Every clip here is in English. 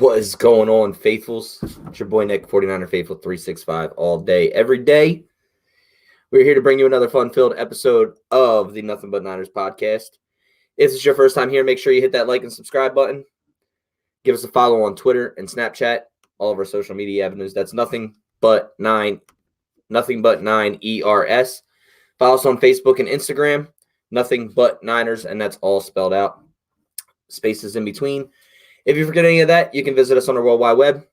What is going on, faithfuls? It's your boy Nick, 49er Faithful 365 all day, every day. We're here to bring you another fun-filled episode of the Nothing But Niners podcast. If it's your first time here, make sure you hit that like and subscribe button. Give us a follow on Twitter and Snapchat, all of our social media avenues. That's Nothing But Nine ERS. Follow us on Facebook and Instagram, Nothing But Niners, and that's all spelled out. Spaces in between. If you forget any of that, you can visit us on our World Wide Web,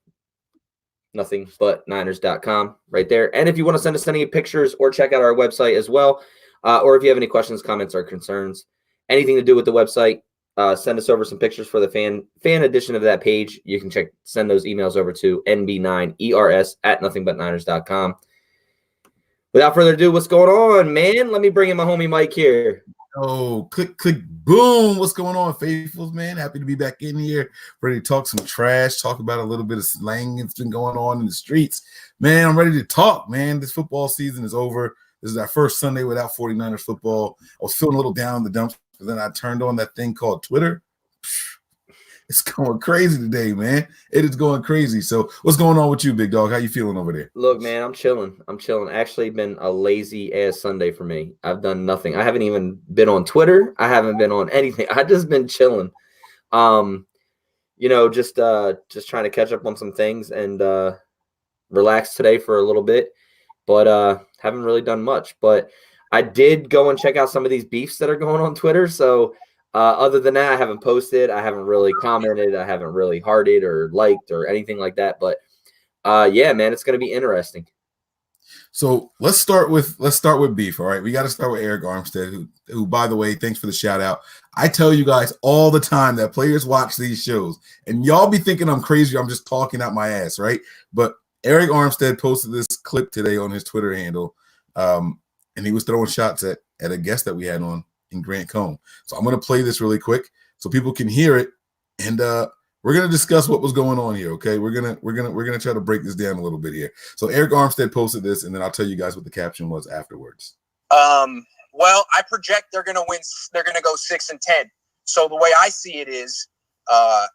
nothingbutniners.com, right there. And if you want to send us any pictures or check out our website as well, or if you have any questions, comments, or concerns, anything to do with the website, send us over some pictures for the fan edition of that page. You can send those emails over to nb9ers@nothingbutniners.com. Without further ado, what's going on, man? Let me bring in my homie Mike here. Oh, click, boom. What's going on, faithfuls, man? Happy to be back in here. Ready to talk some trash, talk about a little bit of slang that's been going on in the streets. Man, I'm ready to talk, man. This football season is over. This is our first Sunday without 49ers football. I was feeling a little down in the dumps, but then I turned on that thing called Twitter. It's going crazy today, man. It is going crazy. So what's going on with you, big dog? How you feeling over there? Look, man, I'm chilling. Actually been a lazy-ass Sunday for me. I've done nothing. I haven't even been on Twitter. I haven't been on anything. I've just been chilling. Just trying to catch up on some things and relax today for a little bit. But haven't really done much. But I did go and check out some of these beefs that are going on Twitter. So other than that, I haven't posted. I haven't really commented. I haven't really hearted or liked or anything like that. But yeah, man, it's going to be interesting. So let's start with beef. All right, we got to start with Eric Armstead, who, by the way, thanks for the shout out. I tell you guys all the time that players watch these shows, and y'all be thinking I'm crazy. I'm just talking out my ass, right? But Eric Armstead posted this clip today on his Twitter handle, and he was throwing shots at a guest that we had on in Grant Cohn. So I'm going to play this really quick so people can hear it, and we're going to discuss what was going on here. Okay, we're gonna try to break this down a little bit here. So Eric Armstead posted this, and then I'll tell you guys what the caption was afterwards. Well, I project they're going to win. They're going to go 6-10. So the way I see it is, I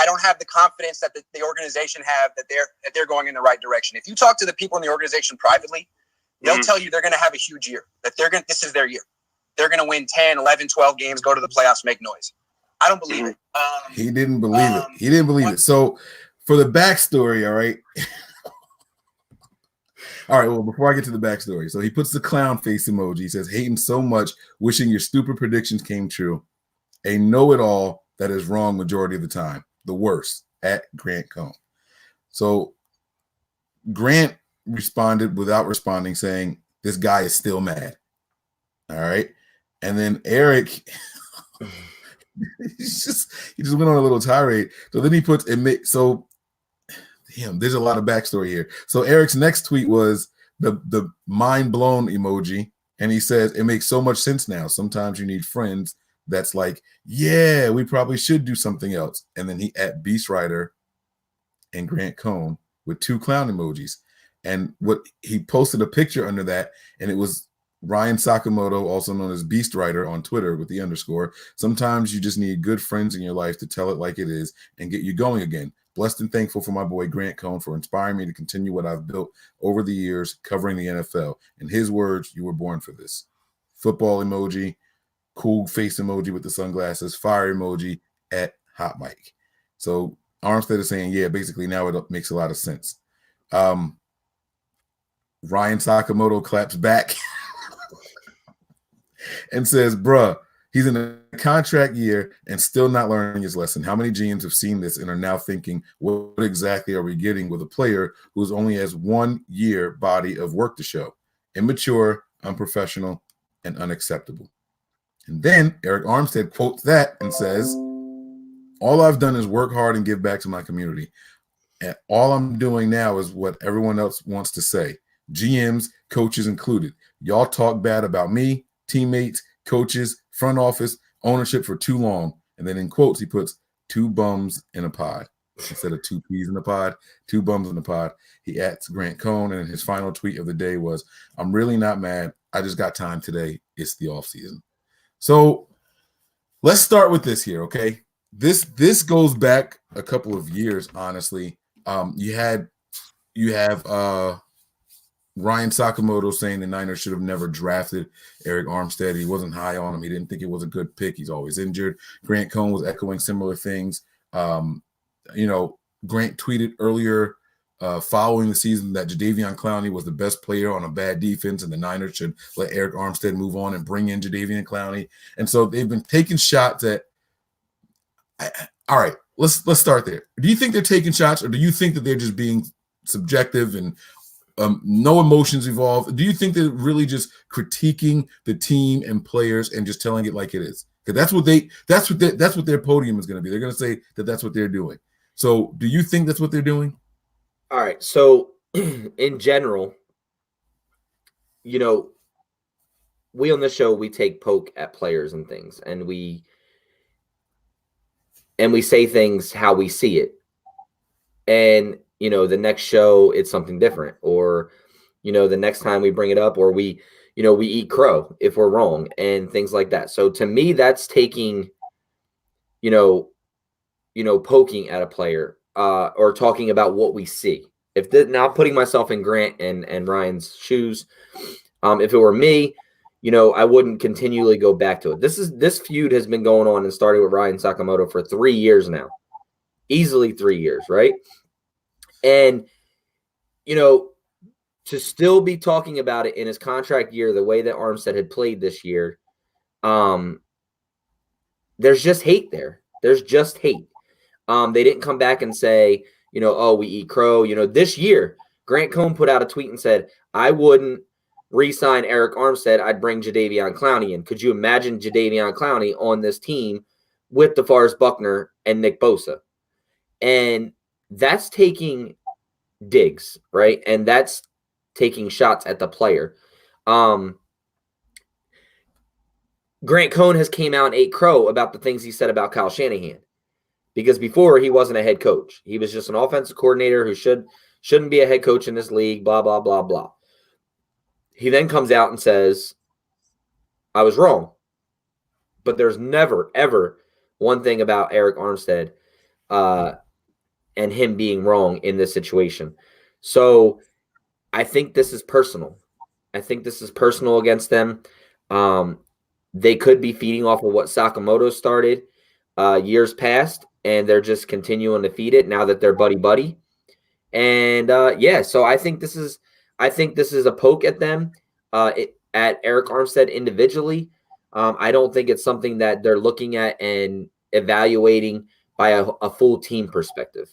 don't have the confidence that the organization have that they're going in the right direction. If you talk to the people in the organization privately, they'll tell you they're going to have a huge year. That this is their year. They're going to win 10, 11, 12 games, go to the playoffs, make noise. I don't believe it. He didn't believe it. He didn't believe it. So for the backstory, all right. All right, well, before I get to the backstory. So he puts the clown face emoji. He says, hating so much, wishing your stupid predictions came true. A know-it-all that is wrong majority of the time. The worst, at Grant Cohn. So Grant responded without responding, saying, this guy is still mad. All right. And then Eric, he just went on a little tirade. So then he puts there's a lot of backstory here. So Eric's next tweet was the mind blown emoji, and he says it makes so much sense now. Sometimes you need friends that's like, yeah, we probably should do something else. And then he at Beast Rider and Grant Cohn with 2 clown emojis, and what he posted a picture under that, and it was Ryan Sakamoto, also known as Beast Rider on Twitter with the _. Sometimes you just need good friends in your life to tell it like it is and get you going again. Blessed and thankful for my boy Grant Cohn for inspiring me to continue what I've built over the years covering the NFL. In his words, you were born for this. Football emoji, cool face emoji with the sunglasses, fire emoji at Hot Mike. So Armstead is saying, yeah, basically now it makes a lot of sense. Ryan Sakamoto claps back and says, bruh, he's in a contract year and still not learning his lesson. How many GMs have seen this and are now thinking, what exactly are we getting with a player who's only has 1 year body of work to show? Immature, unprofessional, and unacceptable. And then Eric Armstead quotes that and says, all I've done is work hard and give back to my community. And all I'm doing now is what everyone else wants to say. GMs, coaches included. Y'all talk bad about me, teammates, coaches, front office, ownership for too long. And then in quotes, he puts 2 bums in a pod. Instead of 2 peas in a pod, 2 bums in a pod. He adds Grant Cohn, and his final tweet of the day was, I'm really not mad. I just got time today. It's the off season. So let's start with this here, okay? this goes back a couple of years, honestly. You have Ryan Sakamoto saying the Niners should have never drafted Eric Armstead. He wasn't high on him. He didn't think it was a good pick. He's always injured. Grant Cohn was echoing similar things. Grant tweeted earlier following the season that Jadeveon Clowney was the best player on a bad defense, and the Niners should let Eric Armstead move on and bring in Jadeveon Clowney. And so they've been taking shots at. All right, let's start there. Do you think they're taking shots, or do you think that they're just being subjective and no emotions involved? Do you think they're really just critiquing the team and players and just telling it like it is? Because that's what their podium is going to be. They're going to say that that's what they're doing. So, do you think that's what they're doing? All right. So, in general, we on this show, we take poke at players and things, and we say things how we see it. And, the next show, it's something different. Or, the next time we bring it up, or we eat crow if we're wrong and things like that. So to me, that's taking, poking at a player or talking about what we see. Now putting myself in Grant and Ryan's shoes, if it were me, I wouldn't continually go back to it. This feud has been going on and started with Ryan Sakamoto for 3 years now, easily 3 years, right? And, to still be talking about it in his contract year, the way that Armstead had played this year, there's just hate there. There's just hate. They didn't come back and say, oh, we eat crow. This year, Grant Cohn put out a tweet and said, I wouldn't re-sign Eric Armstead. I'd bring Jadeveon Clowney in. Could you imagine Jadeveon Clowney on this team with DeForest Buckner and Nick Bosa? And that's taking digs, right? And that's taking shots at the player. Grant Cohn has came out and ate crow about the things he said about Kyle Shanahan, because before he wasn't a head coach. He was just an offensive coordinator who shouldn't be a head coach in this league, blah, blah, blah, blah. He then comes out and says, I was wrong. But there's never, ever one thing about Eric Armstead and him being wrong in this situation. So I think this is personal. I think this is personal against them. They could be feeding off of what Sakamoto started years past, and they're just continuing to feed it now that they're buddy. And so I think this is a poke at them, at Eric Armstead individually. I don't think it's something that they're looking at and evaluating by a full team perspective.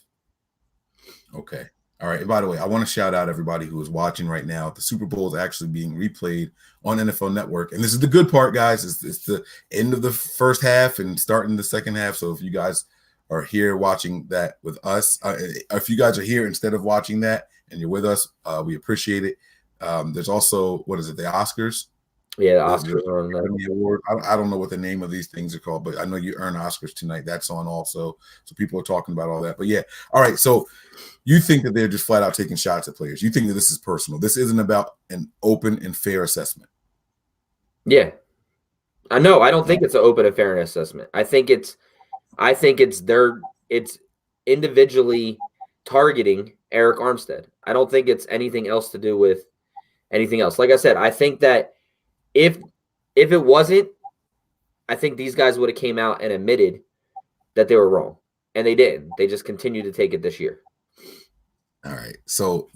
Okay. All right. By the way, I want to shout out everybody who is watching right now. The Super Bowl is actually being replayed on NFL Network. And this is the good part, guys. It's the end of the first half and starting the second half. So if you guys are here watching that with us, if you guys are here instead of watching that and you're with us, we appreciate it. There's also, what is it, the Oscars? Yeah, the Oscars are on the award. I don't know what the name of these things are called, but I know you earn Oscars tonight. That's on also. So people are talking about all that. But yeah, all right. So you think that they're just flat out taking shots at players. You think that this is personal. This isn't about an open and fair assessment. Yeah. I know. I don't think it's an open and fair assessment. I think it's individually targeting Eric Armstead. I don't think it's anything else to do with anything else. Like I said, I think that if it wasn't, I think these guys would have came out and admitted that they were wrong. And they didn't. They just continued to take it this year. All right. So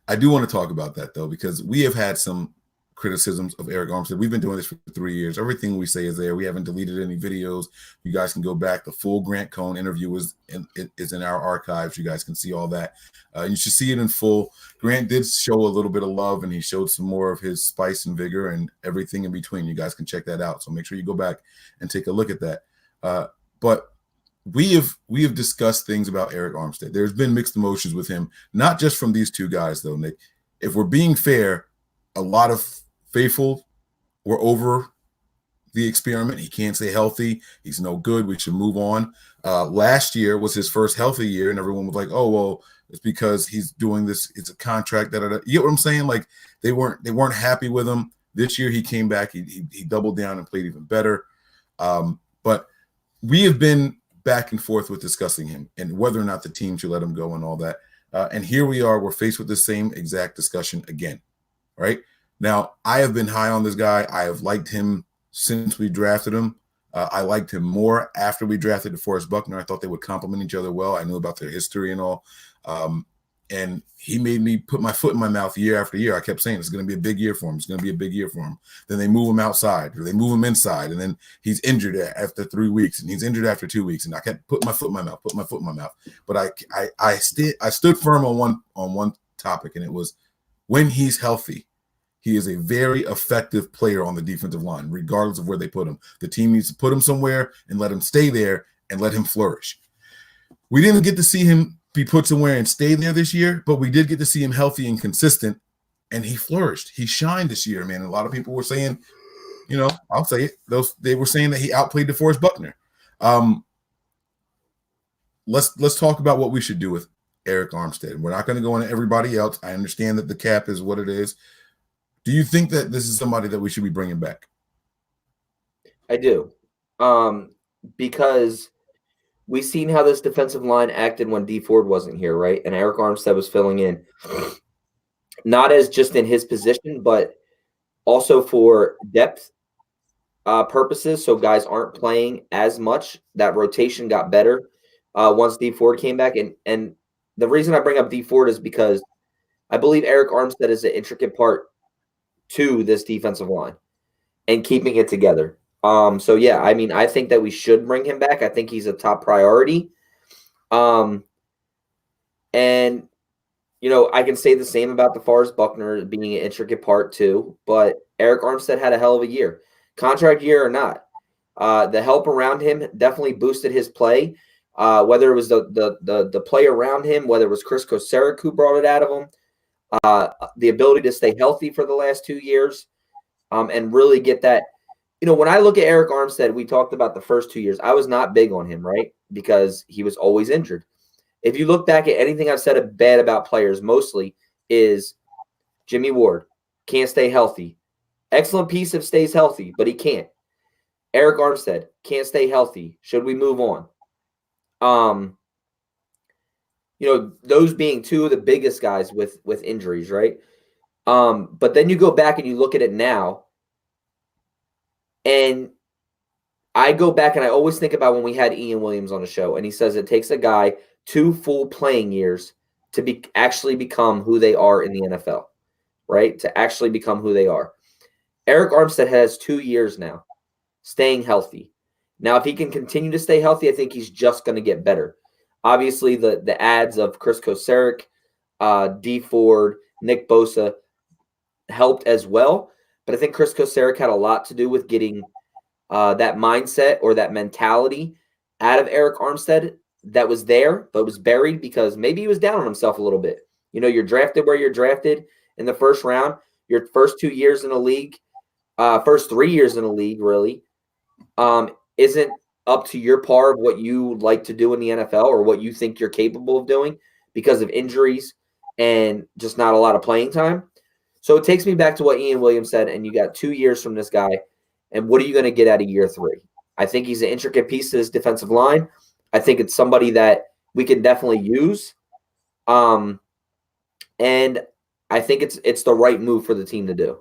I do want to talk about that, though, because we have had some criticisms of Eric Armstead. We've been doing this for 3 years. Everything we say is there. We haven't deleted any videos. You guys can go back. The full Grant Cohn interview is in our archives. You guys can see all that. You should see it in full. Grant did show a little bit of love, and he showed some more of his spice and vigor and everything in between. You guys can check that out. So make sure you go back and take a look at that. But we have discussed things about Eric Armstead. There's been mixed emotions with him, not just from these two guys, though, Nick. If we're being fair, a lot of faithful were over the experiment. He can't stay healthy. He's no good. We should move on. Last year was his first healthy year, and everyone was like, oh, well, it's because he's doing this. It's a contract. You get what I'm saying? Like they weren't happy with him. This year he came back. He doubled down and played even better. But we have been back and forth with discussing him and whether or not the team should let him go and all that. And here we are. We're faced with the same exact discussion again, right? Now, I have been high on this guy. I have liked him since we drafted him. I liked him more after we drafted DeForest Buckner. I thought they would complement each other well. I knew about their history and all. And he made me put my foot in my mouth year after year. I kept saying it's going to be a big year for him. It's going to be a big year for him. Then they move him outside or they move him inside. And then he's injured after 3 weeks and he's injured after 2 weeks. And I kept putting my foot in my mouth, But I stood firm on one topic, and it was when he's healthy, he is a very effective player on the defensive line, regardless of where they put him. The team needs to put him somewhere and let him stay there and let him flourish. We didn't get to see him be put somewhere and stay there this year, but we did get to see him healthy and consistent, and he flourished. He shined this year, man. A lot of people were saying, I'll say it. They were saying that he outplayed DeForest Buckner. Let's talk about what we should do with Arik Armstead. We're not going to go into everybody else. I understand that the cap is what it is. Do you think that this is somebody that we should be bringing back? I do. Because we've seen how this defensive line acted when D Ford wasn't here, right? And Arik Armstead was filling in. Not as just in his position, but also for depth purposes. So guys aren't playing as much. That rotation got better once D Ford came back. And the reason I bring up D Ford is because I believe Arik Armstead is an intricate part to this defensive line and keeping it together. So yeah, I mean, I think that we should bring him back. I think he's a top priority. And I can say the same about DeForest Buckner being an intricate part too, but Arik Armstead had a hell of a year, contract year or not. The help around him definitely boosted his play. Whether it was the play around him, whether it was Chris Kocurek who brought it out of him, the ability to stay healthy for the last 2 years, and really get that. When I look at Arik Armstead, we talked about the first 2 years. I was not big on him, right? Because he was always injured. If you look back at anything I've said bad about players, mostly is Jimmy Ward can't stay healthy. Excellent piece if stays healthy, but he can't. Arik Armstead can't stay healthy. Should we move on? Those being two of the biggest guys with injuries, right? But then you go back and you look at it now, and I go back and I always think about when we had Ian Williams on the show, and he says it takes a guy 2 full playing years to actually become who they are in the NFL, right? To actually become who they are. Arik Armstead has 2 years now staying healthy. Now, if he can continue to stay healthy, I think he's just going to get better. Obviously, the ads of Chris Kocurek, D Ford, Nick Bosa helped as well. But I think Chris Kocurek had a lot to do with getting that mindset or that mentality out of Arik Armstead that was there but was buried because maybe he was down on himself a little bit. You're drafted where you're drafted in the first round. Your first 2 years in the league, first 3 years in the league, really, isn't up to your par of what you like to do in the NFL or what you think you're capable of doing because of injuries and just not a lot of playing time. So it takes me back to what Ian Williams said, and you got 2 years from this guy, and what are you going to get out of year 3? I think he's an intricate piece to this defensive line. I think it's somebody that we can definitely use. And I think it's the right move for the team to do.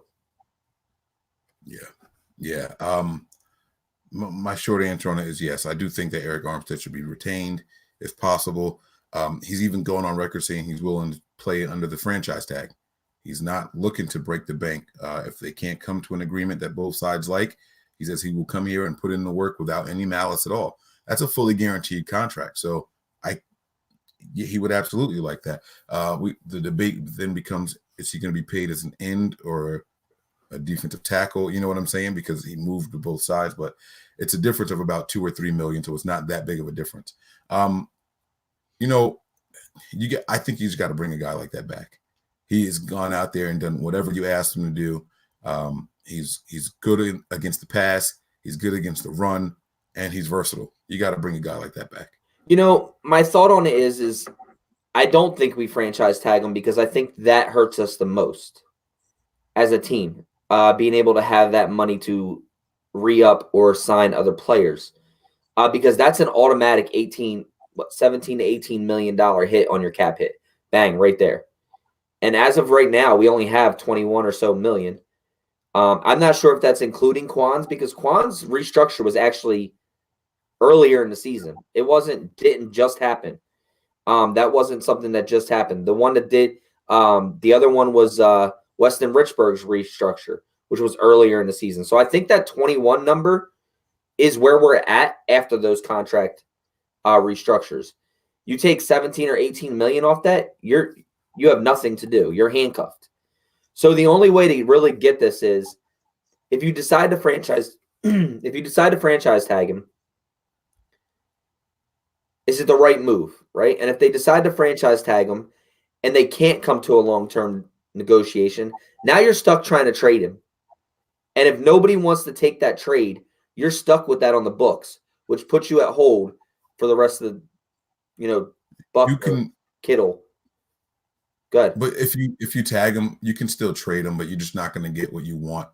Yeah. My short answer on it is yes. I do think that Arik Armstead should be retained if possible. He's even going on record saying he's willing to play under the franchise tag. He's not looking to break the bank. If they can't come to an agreement that both sides like, he says he will come here and put in the work without any malice at all. That's a fully guaranteed contract. So he would absolutely like that. The debate then becomes, is he going to be paid as an end or a defensive tackle? You know what I'm saying? Because he moved to both sides, but it's a difference of about $2 or $3 million. So it's not that big of a difference. I think you just got to bring a guy like that back. He has gone out there and done whatever you asked him to do. He's good against the pass. He's good against the run, and he's versatile. You got to bring a guy like that back. My thought on it is I don't think we franchise tag him because I think that hurts us the most as a team, being able to have that money to re-up or sign other players. because that's an automatic 17 to $18 million hit on your cap hit. Bang, right there. And as of right now, we only have 21 or so million. I'm not sure if that's including Quan's, because Quan's restructure was actually earlier in the season. It didn't just happen. That wasn't something that just happened. The one that did, the other one was Weston Richburg's restructure, which was earlier in the season. So I think that 21 number is where we're at after those contract restructures. You take 17 or 18 million off that, you have nothing to do. You're handcuffed. So the only way to really get this is if you decide to franchise tag him, is it the right move, right? And if they decide to franchise tag him and they can't come to a long-term negotiation, now you're stuck trying to trade him. And if nobody wants to take that trade, you're stuck with that on the books, which puts you at hold for the rest of the, Kittle. Good. But if you tag him, you can still trade him, but you're just not going to get what you want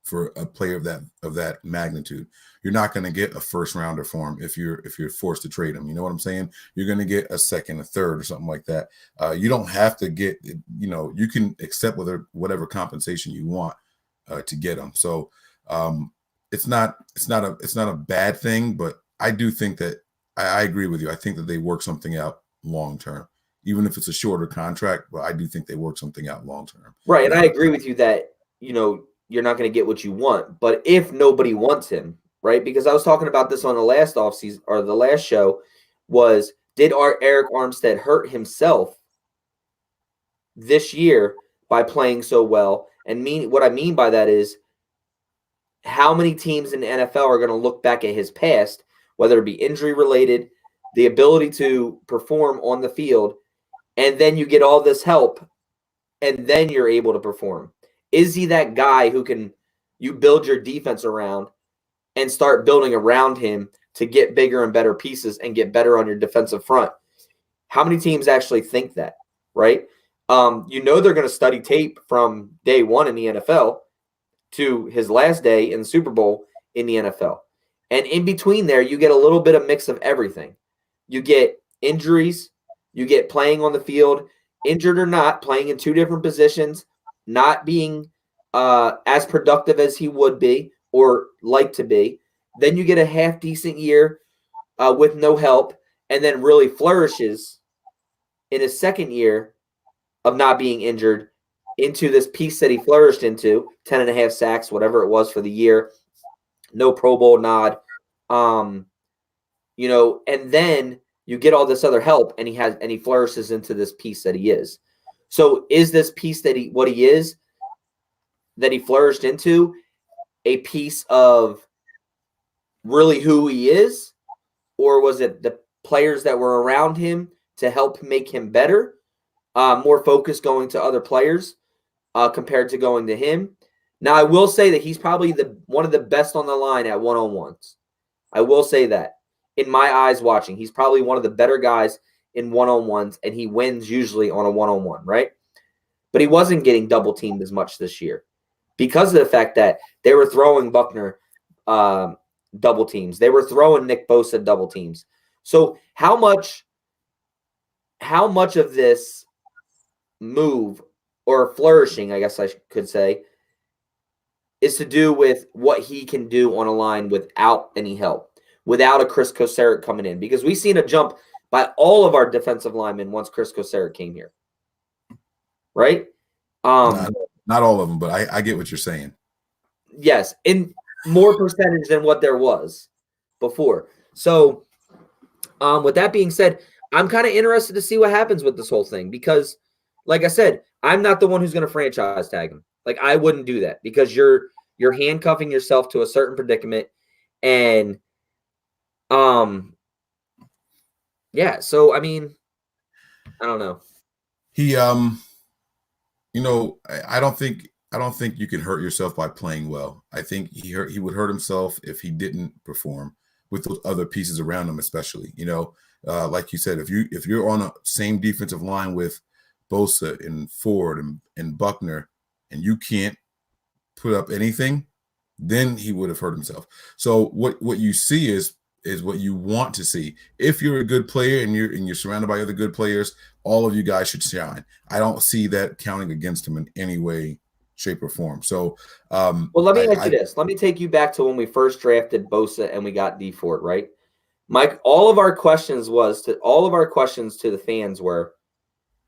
for a player of that magnitude. You're not going to get a first rounder for him if you're forced to trade him. You know what I'm saying? You're going to get a second, a third, or something like that. You don't have to get, you can accept whatever compensation you want to get him. So it's not a bad thing, but I do think that I agree with you. I think that they work something out long term, even if it's a shorter contract. But I do think they work something out long term. Right, and I agree with you that you're not going to get what you want. But if nobody wants him, right? Because I was talking about this on the last offseason or the last show, was did Eric Armstead hurt himself this year by playing so well? And what I mean by that is how many teams in the NFL are going to look back at his past, whether it be injury related, the ability to perform on the field, and then you get all this help, and then you're able to perform. Is he that guy who you build your defense around and start building around him to get bigger and better pieces and get better on your defensive front? How many teams actually think that, right? They're going to study tape from day one in the NFL to his last day in the Super Bowl in the NFL. And in between there, you get a little bit of mix of everything. You get injuries, you get playing on the field, injured or not, playing in two different positions, not being as productive as he would be or like to be. Then you get a half-decent year with no help, and then really flourishes in his second year of not being injured into this piece that he flourished into, 10.5 sacks, whatever it was for the year, no Pro Bowl nod, and then you get all this other help, and he flourishes into this piece that he is. So is this piece that he flourished into a piece of really who he is, or was it the players that were around him to help make him better, more focus going to other players compared to going to him? Now, I will say that he's probably one of the best on the line at one-on-ones. I will say that. In my eyes watching, he's probably one of the better guys in one-on-ones, and he wins usually on a one-on-one, right? But he wasn't getting double-teamed as much this year because of the fact that they were throwing Buckner double teams. They were throwing Nick Bosa double teams. So how much of this move, or flourishing, I guess I could say, is to do with what he can do on a line without any help, without a Chris Kocurek coming in? Because we've seen a jump by all of our defensive linemen once Chris Kocurek came here, right? Not all of them, but I get what you're saying. Yes, in more percentage than what there was before. So with that being said, I'm kind of interested to see what happens with this whole thing because, like I said, I'm not the one who's going to franchise tag him. Like, I wouldn't do that because you're handcuffing yourself to a certain predicament. And yeah, so I mean, I don't know. He I don't think you can hurt yourself by playing well. I think he would hurt himself if he didn't perform with those other pieces around him, especially. Like you said, if you're on a same defensive line with Bosa and Ford and Buckner, and you can't put up anything, then he would have hurt himself. So what you see is is what you want to see. If you're a good player and you're surrounded by other good players, all of you guys should shine. I don't see that counting against him in any way, shape, or form. So, well, let me ask you this. Let me take you back to when we first drafted Bosa and we got D Ford, right? Mike, all of our questions to the fans were,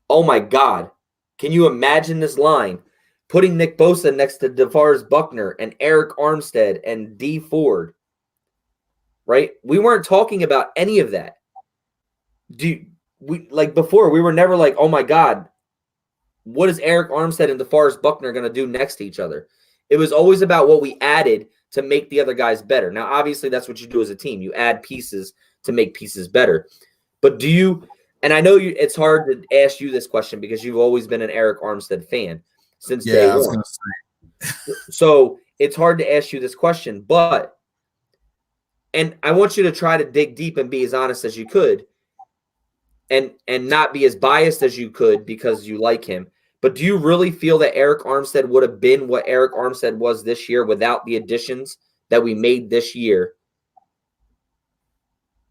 oh my God, can you imagine this line? Putting Nick Bosa next to DeForest Buckner and Eric Armstead and D Ford, right? We weren't talking about any of that. Before, we were never like, oh my God, what is Eric Armstead and DeForest Buckner going to do next to each other? It was always about what we added to make the other guys better. Now, obviously, that's what you do as a team. You add pieces to make pieces better. But and I know it's hard to ask you this question because you've always been an Eric Armstead fan since day one. I was going to say. So it's hard to ask you this question, and I want you to try to dig deep and be as honest as you could and not be as biased as you could because you like him. But do you really feel that Eric Armstead would have been what Eric Armstead was this year without the additions that we made this year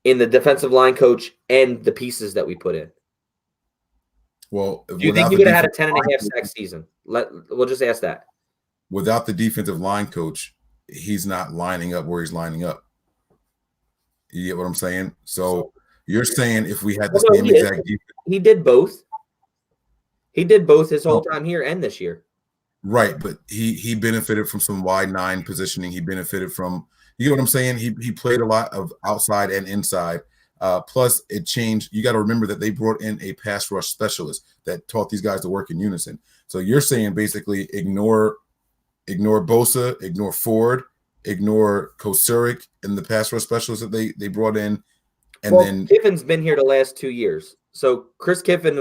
in the defensive line coach and the pieces that we put in? Well, do you think you would have had a 10.5 sack season? We'll just ask that. Without the defensive line coach, he's not lining up where he's lining up. You get what I'm saying? So you're saying if we had the same exact defense. He did both. He did both his whole time here and this year. Right, but he benefited from some wide nine positioning. He benefited from, you get what I'm saying? He played a lot of outside and inside. Plus, it changed. You got to remember that they brought in a pass rush specialist that taught these guys to work in unison. So you're saying basically ignore Bosa, ignore Ford, ignore Kocurek and the pass rush specialist that they brought in. And then Kiffin's been here the last 2 years. So Chris Kiffin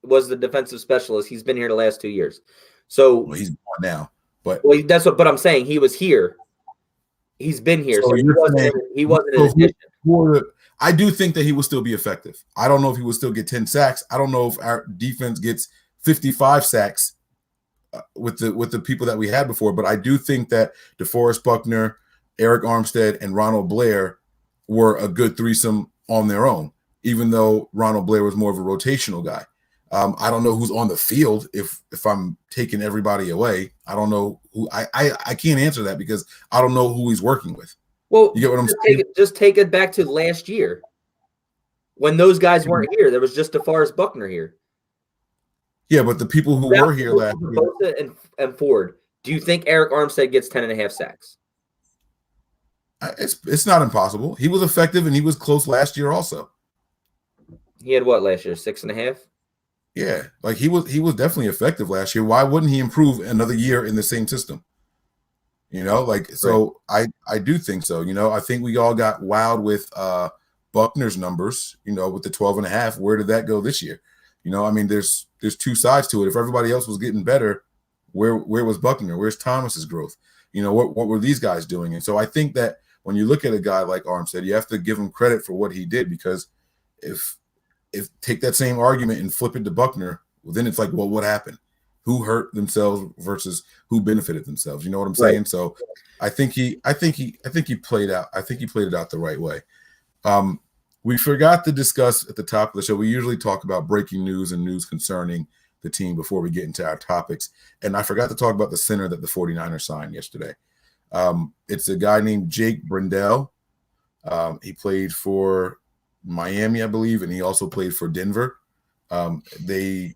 was the defensive specialist. He's been here the last 2 years. So he's gone now. But but I'm saying he was here. He's been here. So he wasn't an addition. I do think that he will still be effective. I don't know if he will still get 10 sacks. I don't know if our defense gets 55 sacks with the people that we had before. But I do think that DeForest Buckner, Eric Armstead, and Ronald Blair were a good threesome on their own, even though Ronald Blair was more of a rotational guy. I don't know who's on the field if I'm taking everybody away. I don't know who. I can't answer that because I don't know who he's working with. Well, you get what I'm saying? Just take it back to last year when those guys weren't here. There was just DeForest Buckner here. Yeah, but the people who were here last year, Bosa and Ford. Do you think Eric Armstead gets 10.5 sacks? It's not impossible. He was effective and he was close last year also. He had what last year? 6.5. Yeah, like he was definitely effective last year. Why wouldn't he improve another year in the same system? You know, like, so right. I do think so. You know, I think we all got wowed with Buckner's numbers, you know, with the 12.5. Where did that go this year? You know, I mean, there's two sides to it. If everybody else was getting better, where was Buckner? Where's Thomas's growth? You know, what were these guys doing? And so I think that when you look at a guy like Armstead, you have to give him credit for what he did, because if take that same argument and flip it to Buckner, well, then it's like, well, what happened? Who hurt themselves versus who benefited themselves? You know what I'm saying? Right. So I think he played out. I think he played it out the right way. We forgot to discuss at the top of the show. We usually talk about breaking news and news concerning the team before we get into our topics. And I forgot to talk about the center that the 49ers signed yesterday. It's a guy named Jake Brendel. He played for Miami, I believe, and he also played for Denver. This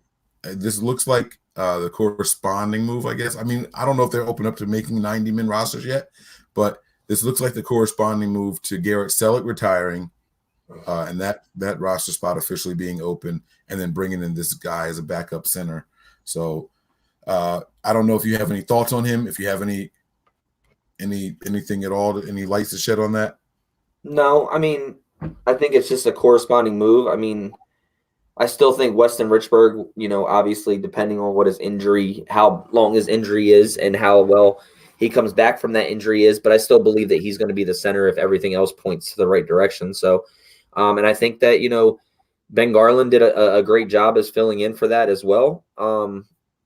looks like the corresponding move, I guess. I mean, I don't know if they're open up to making 90-man rosters yet, but this looks like the corresponding move to Garrett Selleck retiring, and that roster spot officially being open, and then bringing in this guy as a backup center. So I don't know if you have any thoughts on him, if you have anything at all, any lights to shed on that. No, I mean, I think it's just a corresponding move. I mean, I still think Weston Richburg, you know, obviously depending on what his injury, how long his injury is and how well he comes back from that injury is, but I still believe that he's going to be the center if everything else points to the right direction. So, and I think that, you know, Ben Garland did a great job as filling in for that as well.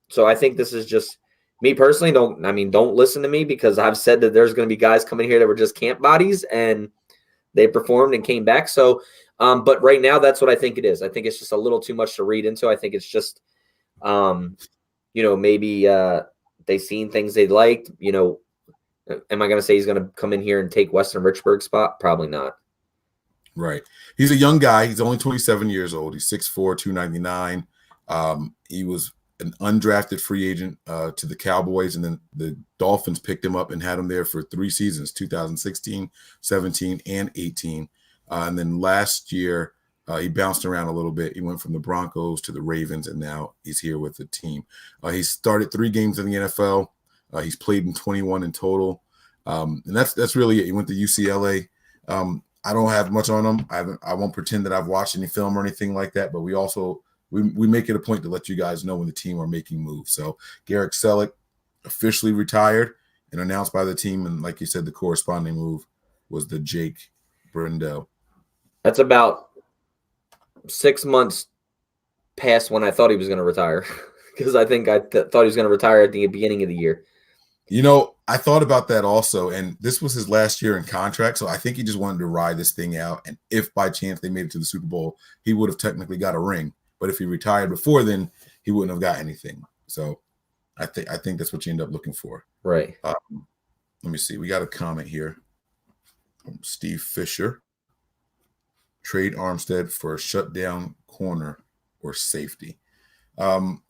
So I think this is just me personally. Don't listen to me, because I've said that there's going to be guys coming here that were just camp bodies, and they performed and came back. So, but right now, that's what I think it is. I think it's just a little too much to read into. I think it's just, maybe they seen things they liked. Am I going to say he's going to come in here and take Weston Richburg's spot? Probably not. Right. He's a young guy. He's only 27 years old. He's 6'4", 299. He was an undrafted free agent to the Cowboys, and then the Dolphins picked him up and had him there for 3 seasons, 2016, 17, and 18. And then last year, he bounced around a little bit. He went from the Broncos to the Ravens, and now he's here with the team. He started 3 games in the NFL. He's played in 21 in total. And that's really it. He went to UCLA. I don't have much on him. I won't pretend that I've watched any film or anything like that, but we make it a point to let you guys know when the team are making moves. So Garrett Selleck officially retired and announced by the team. And like you said, the corresponding move was the Jake Brendel. That's about 6 months past when I thought he was going to retire, because I think I thought he was going to retire at the beginning of the year. I thought about that also, and this was his last year in contract, so I think he just wanted to ride this thing out. And if by chance they made it to the Super Bowl, he would have technically got a ring. But if he retired before then, he wouldn't have got anything. So I think that's what you end up looking for. Right. Let me see. We got a comment here from Steve Fisher. Trade Armstead for a shutdown corner or safety.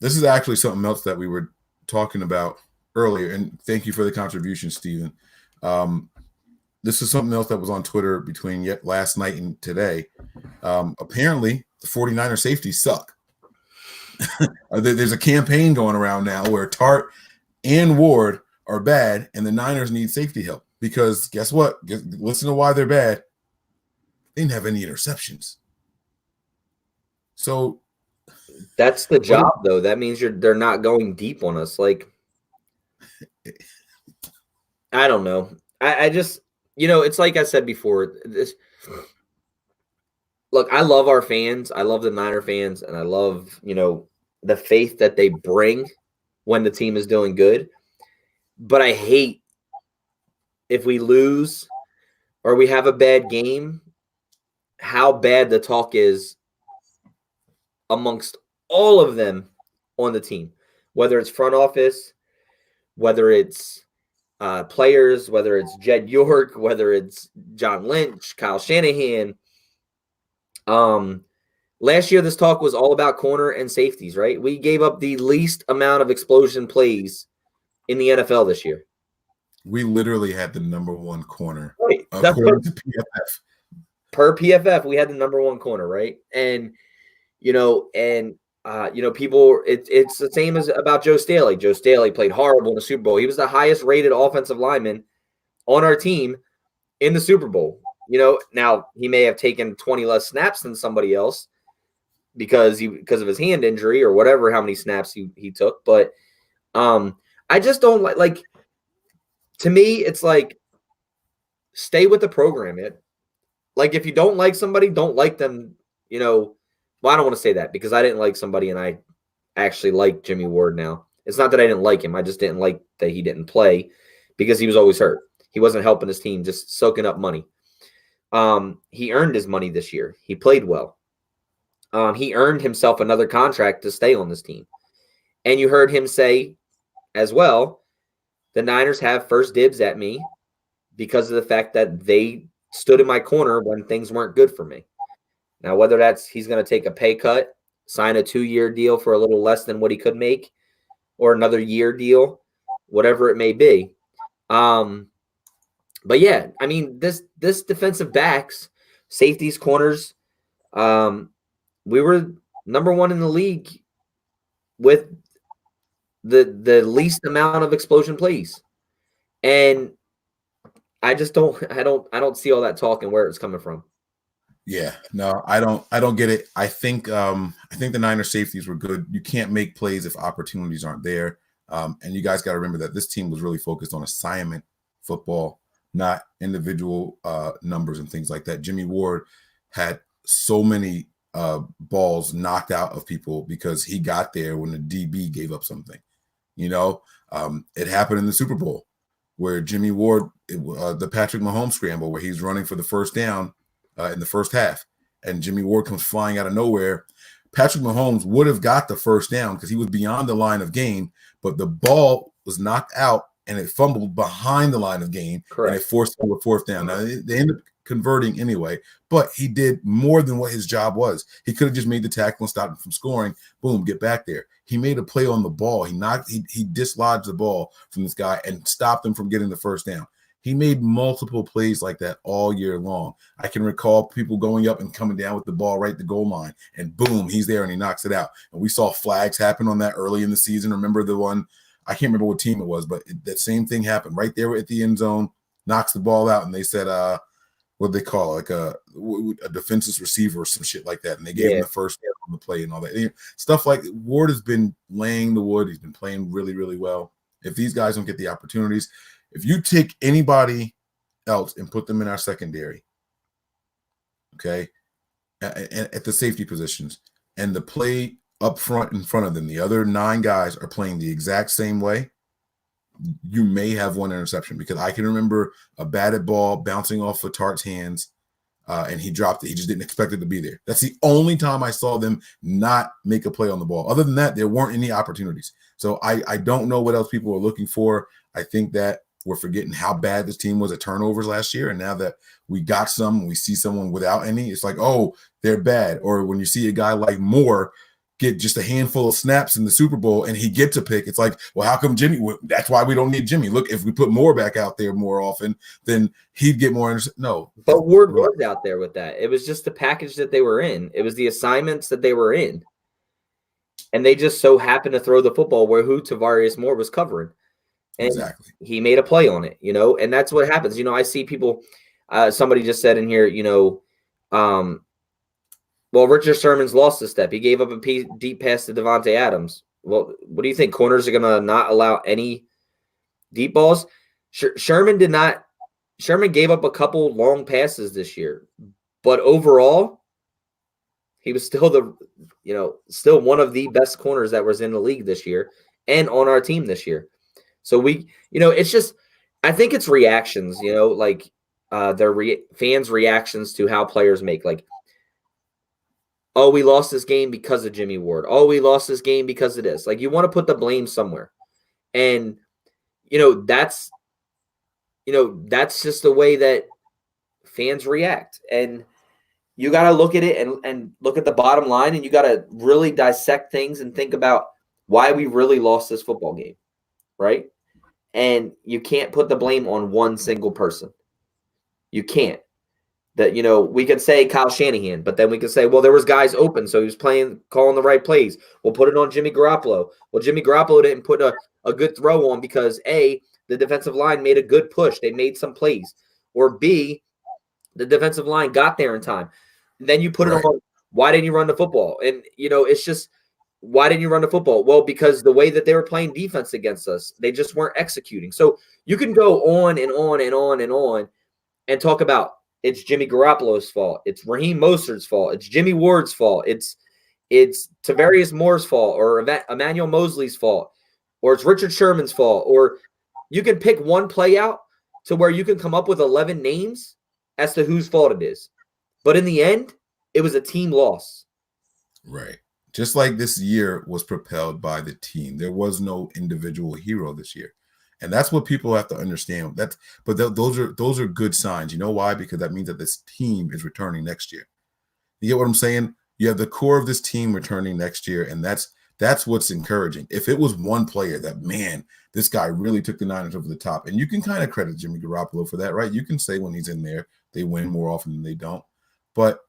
This is actually something else that we were talking about earlier, and thank you for the contribution, Steven. This is something else that was on Twitter between last night and today. Apparently, the 49ers safeties suck. There's a campaign going around now where Tart and Ward are bad, and the Niners need safety help because guess what? Listen to why they're bad. They didn't have any interceptions. So that's the job, though. That means they're not going deep on us. Like, I don't know. I just, it's like I said before. Look, I love our fans. I love the Niner fans, and I love, the faith that they bring when the team is doing good. But I hate if we lose or we have a bad game, how bad the talk is amongst all of them on the team, whether it's front office, whether it's players, whether it's Jed York, whether it's John Lynch, Kyle Shanahan. Last year, this talk was all about corner and safeties, right? We gave up the least amount of explosion plays in the NFL this year. We literally had the number 1 corner. Right. According to PFF. Per PFF, we had the number 1 corner, right? And, people, it's the same as about Joe Staley. Joe Staley played horrible in the Super Bowl. He was the highest rated offensive lineman on our team in the Super Bowl. Now he may have taken 20 less snaps than somebody else because of his hand injury or whatever, how many snaps he took. But I just don't like to me, it's like, stay with the program. Like, if you don't like somebody, don't like them, well, I don't want to say that because I didn't like somebody and I actually like Jimmy Ward now. It's not that I didn't like him. I just didn't like that he didn't play because he was always hurt. He wasn't helping his team, just soaking up money. He earned his money this year. He played well. He earned himself another contract to stay on this team. And you heard him say as well, the Niners have first dibs at me because of the fact that they stood in my corner when things weren't good for me. Now, whether that's he's going to take a pay cut, sign a 2-year deal for a little less than what he could make, or another year deal, whatever it may be. But yeah, I mean, this defensive backs, safeties, corners, we were number 1 in the league with the least amount of explosion plays. And I just don't see all that talk and where it's coming from. Yeah, no, I don't get it. I think the Niners safeties were good. You can't make plays if opportunities aren't there. And you guys got to remember that this team was really focused on assignment football, not individual numbers and things like that. Jimmy Ward had so many balls knocked out of people because he got there when the DB gave up something. It happened in the Super Bowl. where Jimmy Ward, the Patrick Mahomes scramble, where he's running for the first down in the first half, and Jimmy Ward comes flying out of nowhere. Patrick Mahomes would have got the first down because he was beyond the line of gain, but the ball was knocked out and it fumbled behind the line of gain. Correct. And it forced him a fourth down. Now, they ended up converting anyway, but he did more than what his job was. He could have just made the tackle and stopped him from scoring. Boom, get back there. He made a play on the ball. He dislodged the ball from this guy and stopped him from getting the first down. He made multiple plays like that all year long. I can recall people going up and coming down with the ball right at the goal line, and boom, he's there and he knocks it out. And we saw flags happen on that early in the season. Remember the one, I can't remember what team it was, but that same thing happened right there at the end zone, knocks the ball out, and they said, what they call it, like a defenseless receiver or some shit like that. And they gave him the first down on the play and all that. Stuff like Ward has been laying the wood. He's been playing really, really well. If these guys don't get the opportunities, if you take anybody else and put them in our secondary, okay, at the safety positions, and the play up front in front of them, the other 9 guys are playing the exact same way, you may have one interception, because I can remember a batted ball bouncing off of Tart's hands, and he dropped it. He just didn't expect it to be there. That's the only time I saw them not make a play on the ball. Other than that, there weren't any opportunities. So I don't know what else people are looking for. I think that we're forgetting how bad this team was at turnovers last year. And now that we got some, we see someone without any, it's like, oh, they're bad. Or when you see a guy like Moore get just a handful of snaps in the Super Bowl and he gets a pick, it's like, well, how come Jimmy? Well, that's why we don't need Jimmy. Look, if we put Moore back out there more often, then he'd get more. No. But Ward was out there with that. It was just the package that they were in. It was the assignments that they were in. And they just so happened to throw the football where Tavarius Moore was covering. And exactly. He made a play on it, and that's what happens. I see people, somebody just said in here, well, Richard Sherman's lost a step. He gave up a deep pass to Devontae Adams. Well, what do you think? Corners are going to not allow any deep balls? Sherman gave up a couple long passes this year, but overall, he was still still one of the best corners that was in the league this year and on our team this year. So it's just, I think it's reactions, like their fans' reactions to how players make, like, oh, we lost this game because of Jimmy Ward. Oh, we lost this game because of this. Like, you want to put the blame somewhere. And, that's just the way that fans react. And you got to look at it and look at the bottom line, and you got to really dissect things and think about why we really lost this football game, right? And you can't put the blame on one single person. You can't. That, we could say Kyle Shanahan, but then we could say, well, there was guys open, so he was calling the right plays. We'll put it on Jimmy Garoppolo. Well, Jimmy Garoppolo didn't put a good throw on because, A, the defensive line made a good push. They made some plays. Or B, the defensive line got there in time. And then you put it on, why didn't you run the football? And, it's just, why didn't you run the football? Well, because the way that they were playing defense against us, they just weren't executing. So you can go on and on and on and on and talk about it's Jimmy Garoppolo's fault. It's Raheem Mostert's fault. It's Jimmy Ward's fault. It's Tavarius Moore's fault, or Emmanuel Mosley's fault, or it's Richard Sherman's fault. Or you can pick one play out to where you can come up with 11 names as to whose fault it is. But in the end, it was a team loss. Right. Just like this year was propelled by the team. There was no individual hero this year. And that's what people have to understand. Those are good signs. You know why? Because that means that this team is returning next year. You get what I'm saying? You have the core of this team returning next year, and that's what's encouraging. If it was one player that, man, this guy really took the Niners over the top, and you can kind of credit Jimmy Garoppolo for that, right? You can say when he's in there, they win more often than they don't. But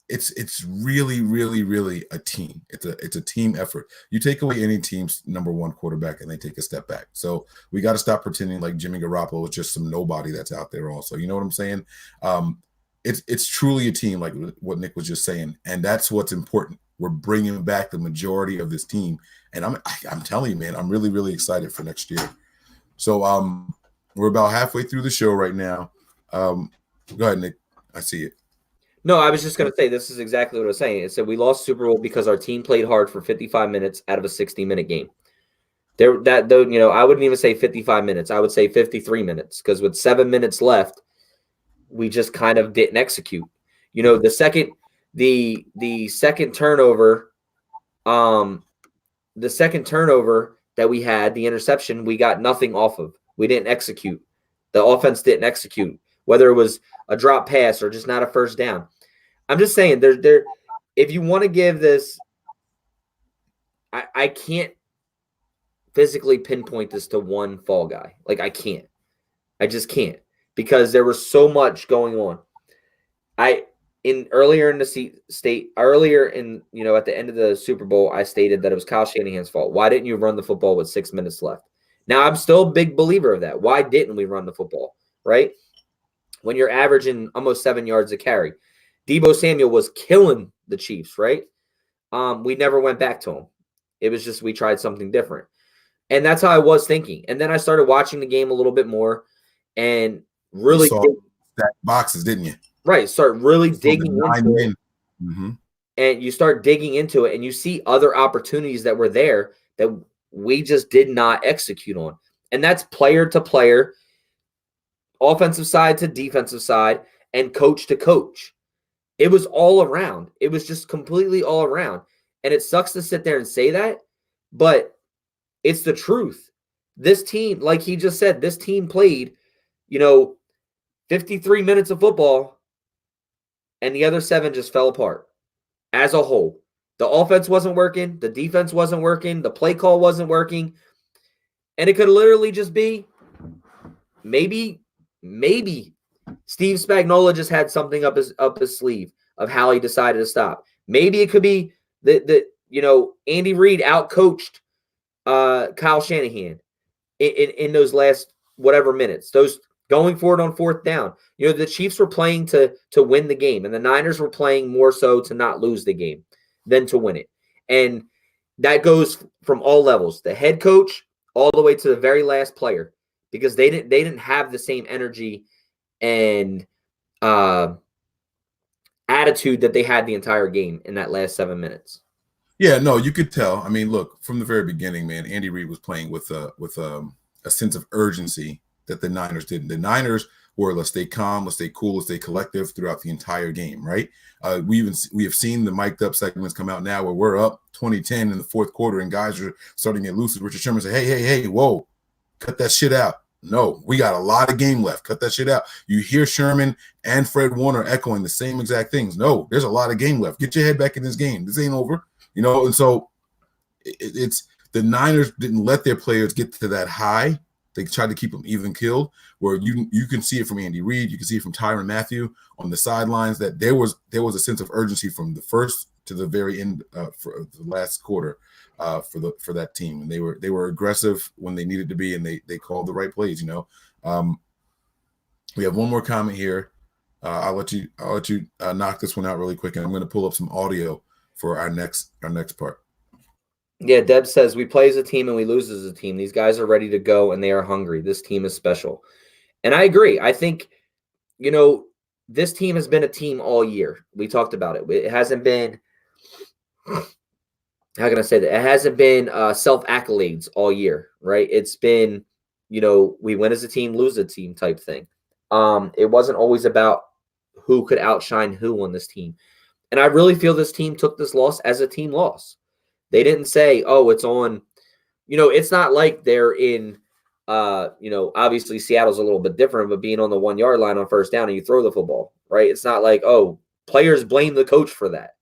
it's really, really, really a team. It's a team effort. You take away any team's number one quarterback and they take a step back. So we got to stop pretending like Jimmy Garoppolo is just some nobody that's out there also. You know what I'm saying? It's truly a team, like what Nick was just saying. And that's what's important. We're bringing back the majority of this team. And I'm telling you, man, I'm really, really excited for next year. So we're about halfway through the show right now. Go ahead, Nick. I see it. No, I was just going to say, this is exactly what I was saying. It said we lost Super Bowl because our team played hard for 55 minutes out of a 60-minute game. I wouldn't even say 55 minutes. I would say 53 minutes because with 7 minutes left, we just kind of didn't execute. The second turnover, the second turnover that we had, the interception, we got nothing off of. We didn't execute. The offense didn't execute, whether it was a drop pass or just not a first down. I'm just saying, if you want to give this, I can't physically pinpoint this to one fall guy. Like, I can't. I just can't because there was so much going on. Earlier in the at the end of the Super Bowl, I stated that it was Kyle Shanahan's fault. Why didn't you run the football with 6 minutes left? Now, I'm still a big believer of that. Why didn't we run the football, right? When you're averaging almost 7 yards a carry. Deebo Samuel was killing the Chiefs, right? We never went back to him. It was just we tried something different. And that's how I was thinking. And then I started watching the game a little bit more and really stack boxes, didn't you? Right. Start really digging into it. Mm-hmm. And you start digging into it and you see other opportunities that were there that we just did not execute on. And that's player to player, offensive side to defensive side, and coach to coach. It was all around. It was just completely all around. And it sucks to sit there and say that, but it's the truth. This team, like he just said, this team played, 53 minutes of football, and the other 7 just fell apart as a whole. The offense wasn't working. The defense wasn't working. The play call wasn't working. And it could literally just be maybe Steve Spagnuolo just had something up his sleeve of how he decided to stop. Maybe it could be that Andy Reid outcoached Kyle Shanahan in those last whatever minutes. Those going for it on fourth down. The Chiefs were playing to win the game, and the Niners were playing more so to not lose the game than to win it. And that goes from all levels, the head coach all the way to the very last player, because they didn't have the same energy and attitude that they had the entire game in that last 7 minutes. Yeah, no, you could tell. I mean, look, from the very beginning, man, Andy Reid was playing with a sense of urgency that the Niners didn't. The Niners were, let's stay calm, let's stay cool, let's stay collective throughout the entire game, right? We have seen the mic'd up segments come out now where we're up 20-10 in the fourth quarter and guys are starting to get loose. Richard Sherman say, hey, whoa, cut that shit out. No, we got a lot of game left. Cut that shit out. You hear Sherman and Fred Warner echoing the same exact things. No, there's a lot of game left. Get your head back in this game. This ain't over. And so it's the Niners didn't let their players get to that high. They tried to keep them even killed, where you can see it from Andy Reid, you can see it from Tyrann Mathieu on the sidelines that there was a sense of urgency from the first to the very end for the last quarter for that team, and they were aggressive when they needed to be, and they called the right plays. We have one more comment here. I'll let you knock this one out really quick, and I'm going to pull up some audio for our next part. Yeah, Deb says, we play as a team and we lose as a team. These guys are ready to go and they are hungry. This team is special. And I agree. I think, this team has been a team all year. We talked about it. It hasn't been, how can I say that? It hasn't been self-accolades all year, right? It's been, we win as a team, lose a team type thing. It wasn't always about who could outshine who on this team. And I really feel this team took this loss as a team loss. They didn't say, oh, it's on, it's not like they're in, obviously Seattle's a little bit different, but being on the 1 yard line on first down and you throw the football, right? It's not like, oh, players blame the coach for that,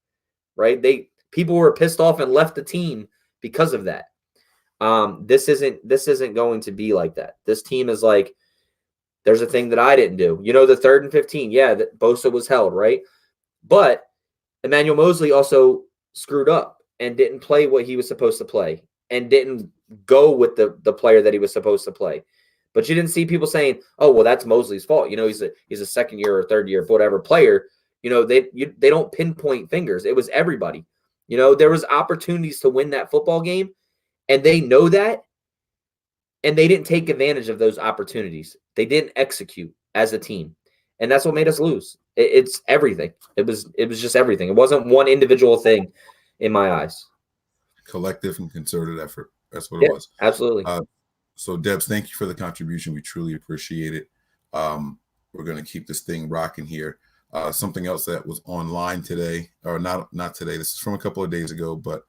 right? People were pissed off and left the team because of that. This isn't going to be like that. This team is like, there's a thing that I didn't do. The 3rd and 15, yeah, that Bosa was held, right? But Emmanuel Mosley also screwed up and didn't play what he was supposed to play and didn't go with the player that he was supposed to play. But you didn't see people saying, oh, well, that's Mosley's fault. He's a second year or third year, whatever player. They don't pinpoint fingers. It was everybody. There was opportunities to win that football game, and they know that, and they didn't take advantage of those opportunities. They didn't execute as a team, and that's what made us lose. It's everything. It was just everything. It wasn't one individual thing in my eyes. Collective and concerted effort. That's what it Yeah, was. absolutely. So Debs, thank you for the contribution. We truly appreciate it. We're going to keep this thing rocking here. Something else that was online today, or not today. This is from a couple of days ago, but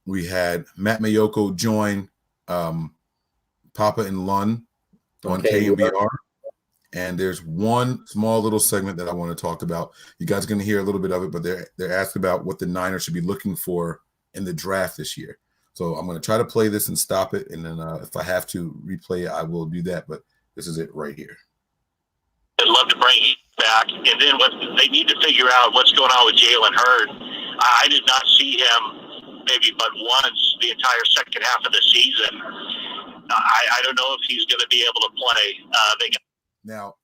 we had Matt Mayoko join Papa and Lun on KMBR. And there's one small little segment that I want to talk about. You guys are going to hear a little bit of it, but they're asked about what the Niners should be looking for in the draft this year. So I'm going to try to play this and stop it, and then if I have to replay it, I will do that. But this is it right here. I'd love to bring him back, and then what they need to figure out what's going on with Jalen Hurd. I did not see him maybe but once the entire second half of the season. I don't know if he's going to be able to play. Now,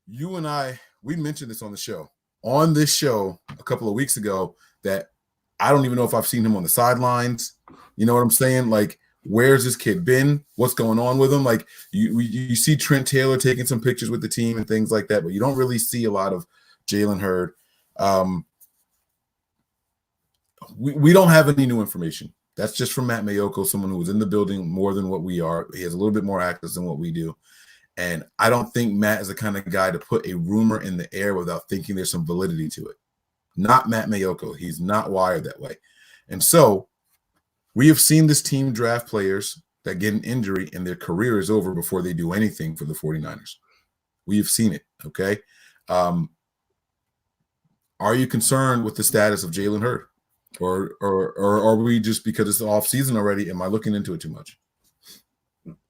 you and I, we mentioned this on the show. On this show a couple of weeks ago that I don't even know if I've seen him on the sidelines. You know what I'm saying? Like, where's this kid been? What's going on with him? Like, you see Trent Taylor taking some pictures with the team and things like that, but you don't really see a lot of Jalen Hurd. We don't have any new information. That's just from Matt Mayoko, someone who was in the building more than what we are. He has a little bit more access than what we do. And I don't think Matt is the kind of guy to put a rumor in the air without thinking there's some validity to it. Not Matt Mayoko. He's not wired that way. And so we have seen this team draft players that get an injury and their career is over before they do anything for the 49ers. We have seen it, okay? Are you concerned with the status of Jalen Hurd? Or are we just, because it's off season already, am I looking into it too much?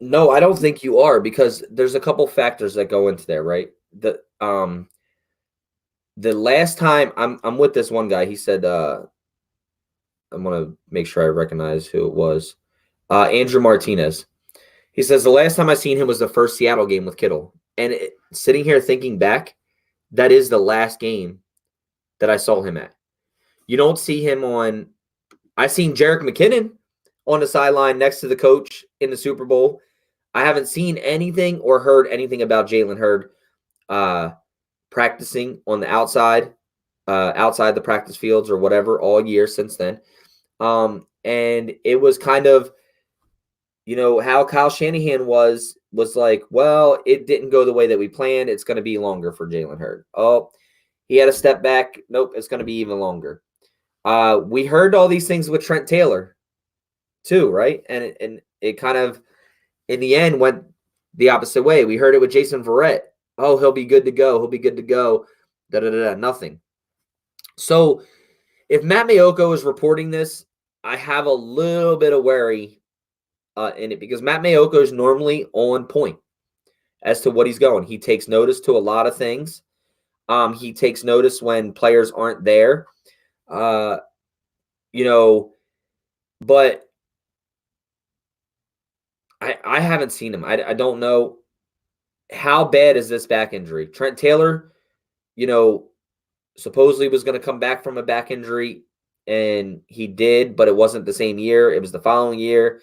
No, I don't think you are, because there's a couple factors that go into there, right? The last time I'm with this one guy, he said, I'm gonna make sure I recognize who it was. Andrew Martinez. He says the last time I seen him was the first Seattle game with Kittle. And sitting here thinking back, that is the last game that I saw him at. You don't see him on. I seen Jerick McKinnon on the sideline next to the coach in the Super Bowl. I haven't seen anything or heard anything about Jalen Hurd practicing on the outside the practice fields or whatever all year since then. And it was kind of, how Kyle Shanahan was like, well, it didn't go the way that we planned. It's going to be longer for Jalen Hurd. Oh, he had a step back. Nope, it's going to be even longer. We heard all these things with Trent Taylor too, right? And it kind of, in the end, went the opposite way. We heard it with Jason Verrett. Oh, he'll be good to go. He'll be good to go. Nothing. So if Matt Mayoko is reporting this, I have a little bit of worry in it, because Matt Mayoko is normally on point as to what he's going. He takes notice to a lot of things. He takes notice when players aren't there. But I haven't seen him. I don't know how bad is this back injury. Trent Taylor, supposedly was going to come back from a back injury, and he did, but it wasn't the same year. It was the following year,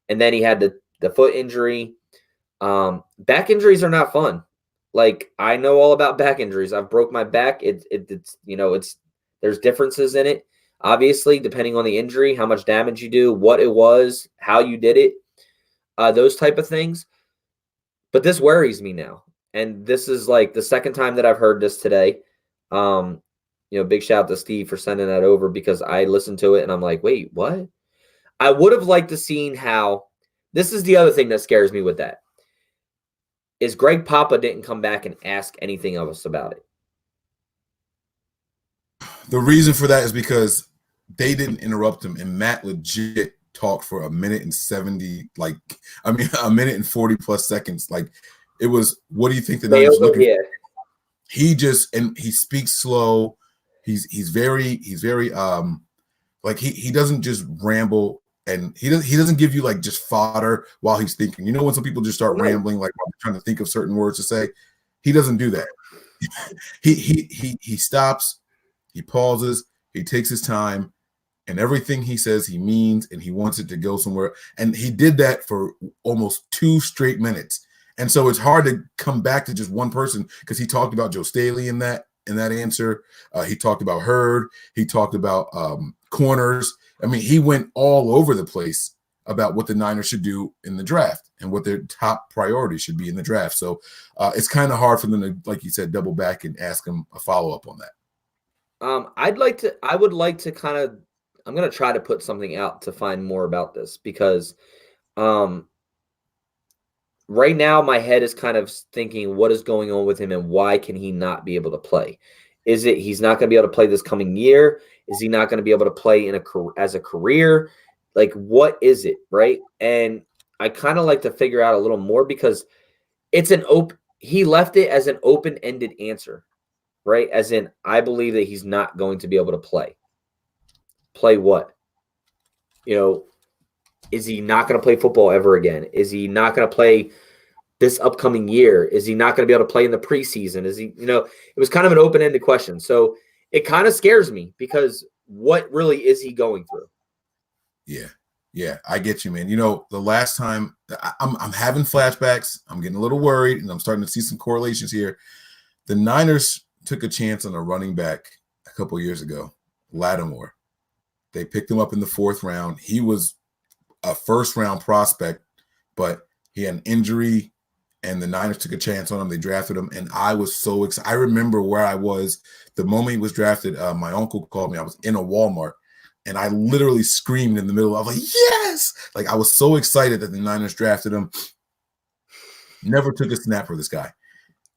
and then he had the foot injury. Back injuries are not fun. Like, I know all about back injuries. I've broke my back. It's there's differences in it, obviously, depending on the injury, how much damage you do, what it was, how you did it, those type of things. But this worries me now. And this is like the second time that I've heard this today. Big shout out to Steve for sending that over, because I listened to it and I'm like, wait, what? I would have liked to seen how, this is the other thing that scares me with that, is Greg Papa didn't come back and ask anything of us about it. The reason for that is because they didn't interrupt him, and Matt legit talked for a minute and 40 plus seconds. Like, it was, what do you think the Niners looking for? He speaks slow. He's very like, he doesn't just ramble, and he doesn't give you like just fodder while he's thinking. When some people just start rambling, like while they're trying to think of certain words to say, he doesn't do that. He stops. He pauses, he takes his time, and everything he says he means, and he wants it to go somewhere. And he did that for almost 2 straight minutes. And so it's hard to come back to just one person, because he talked about Joe Staley in that answer. He talked about Hurd. He talked about corners. I mean, he went all over the place about what the Niners should do in the draft and what their top priority should be in the draft. So it's kind of hard for them to, like you said, double back and ask him a follow-up on that. I would like to kind of, I'm going to try to put something out to find more about this because right now my head is kind of thinking what is going on with him and why can he not be able to play? Is it he's not going to be able to play this coming year? Is he not going to be able to play as a career? Like, what is it, right? And I kind of like to figure out a little more because it's he left it as an open-ended answer, right? As in, I believe that he's not going to be able to play. Play what? Is he not going to play football ever again? Is he not going to play this upcoming year? Is he not going to be able to play in the preseason? Is he, it was kind of an open-ended question. So it kind of scares me because what really is he going through? Yeah, I get you, man. The last time I'm having flashbacks, I'm getting a little worried, and I'm starting to see some correlations here. The Niners took a chance on a running back a couple years ago, Lattimore. They picked him up in the 4th round. He was a first-round prospect, but he had an injury, and the Niners took a chance on him. They drafted him, and I was so excited. I remember where I was the moment he was drafted. My uncle called me. I was in a Walmart. And I literally screamed in the middle. I was like, yes! Like, I was so excited that the Niners drafted him. Never took a snap for this guy.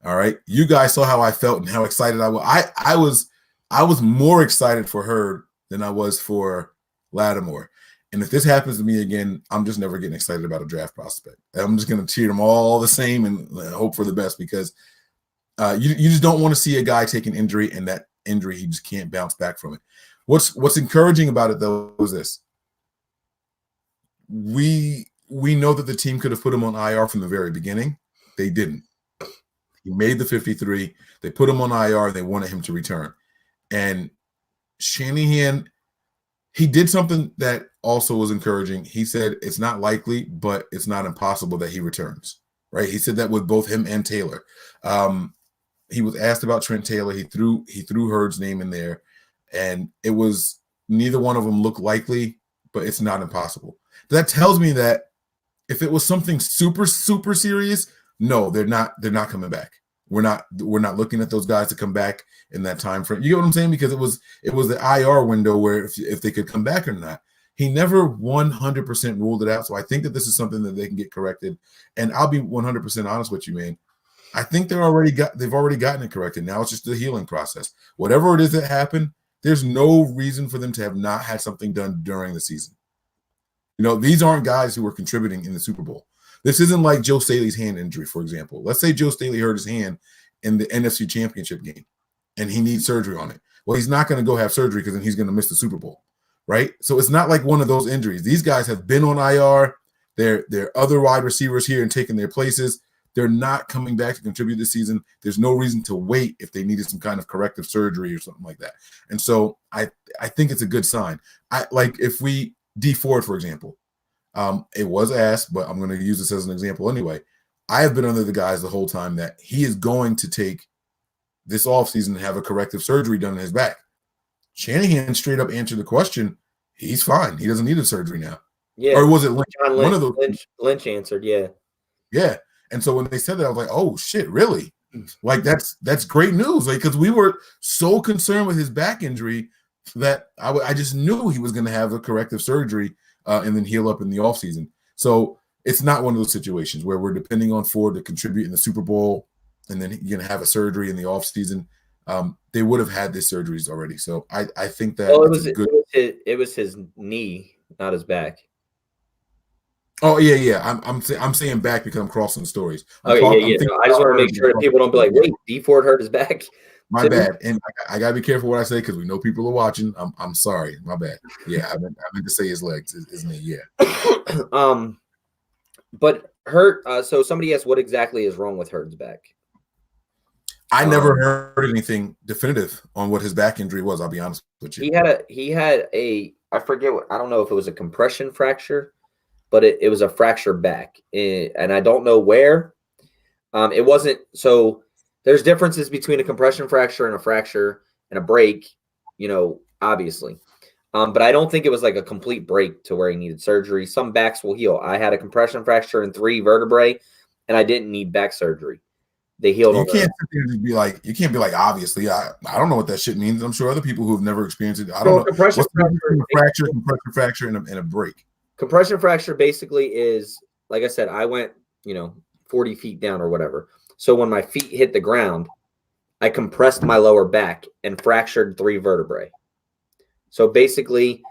All right? You guys saw how I felt and how excited I was. I was more excited for Hurd than I was for Lattimore. And if this happens to me again, I'm just never getting excited about a draft prospect. I'm just going to treat them all the same and hope for the best because you just don't want to see a guy take an injury and that injury, he just can't bounce back from it. What's encouraging about it, though, is this. We know that the team could have put him on IR from the very beginning. They didn't. He made the 53. They put him on IR. They wanted him to return. And Shanahan, he did something that also was encouraging. He said it's not likely, but it's not impossible that he returns, right? He said that with both him and Taylor. He was asked about Trent Taylor. He threw Hurd's name in there. And it was neither one of them looked likely, but it's not impossible. That tells me that if it was something super, super serious, no, they're not coming back. We're not looking at those guys to come back in that time frame. You get what I'm saying? Because it was the IR window where if they could come back or not. He never 100% ruled it out. So I think that this is something that they can get corrected. And I'll be 100% honest with you, man. I think they've already gotten it corrected. Now it's just the healing process. Whatever it is that happened, there's no reason for them to have not had something done during the season. These aren't guys who were contributing in the Super Bowl. This isn't like Joe Staley's hand injury, for example. Let's say Joe Staley hurt his hand in the NFC Championship game and he needs surgery on it. Well, he's not going to go have surgery because then he's going to miss the Super Bowl, right? So it's not like one of those injuries. These guys have been on IR. They're other wide receivers here and taking their places. They're not coming back to contribute this season. There's no reason to wait if they needed some kind of corrective surgery or something like that. And so I think it's a good sign. If we D Ford, for example, it was asked, but I'm going to use this as an example anyway. I have been under the guise the whole time that he is going to take this offseason and have a corrective surgery done in his back. Shanahan straight up answered the question. He's fine. He doesn't need a surgery now. Yeah. Or was it Lynch? John Lynch, one of those. Lynch answered, yeah. Yeah. And so when they said that, I was like, oh, shit, really? Like, that's great news. Like, because we were so concerned with his back injury that I just knew he was going to have a corrective surgery and then heal up in the offseason. So it's not one of those situations where we're depending on Ford to contribute in the Super Bowl and then you're going to have a surgery in the offseason. They would have had these surgeries already. So I think that it was his knee, not his back. Oh yeah. I'm saying back because I'm crossing the stories. I just want to make sure that people don't be like, wait, D Ford hurt his back. My bad, and I gotta be careful what I say because we know people are watching. I'm sorry, my bad. Yeah, I meant to say his legs, his knee. Yeah. But Hurt. So somebody asked, what exactly is wrong with Hurt's back? I never heard anything definitive on what his back injury was. I'll be honest with you. He had a I forget what, I don't know if it was a compression fracture, but it was a fracture back, and I don't know where. It wasn't so. There's differences between a compression fracture and a fracture and a break, obviously. But I don't think it was like a complete break to where he needed surgery. Some backs will heal. I had a compression fracture in 3 vertebrae, and I didn't need back surgery. They healed. You can't sit there and just be like, obviously, I don't know what that shit means. I'm sure other people who have never experienced it, I don't know. Compression fracture, and a break. Compression fracture basically is, like I said, I went, 40 feet down or whatever. So when my feet hit the ground, I compressed my lower back and fractured 3 vertebrae. So basically,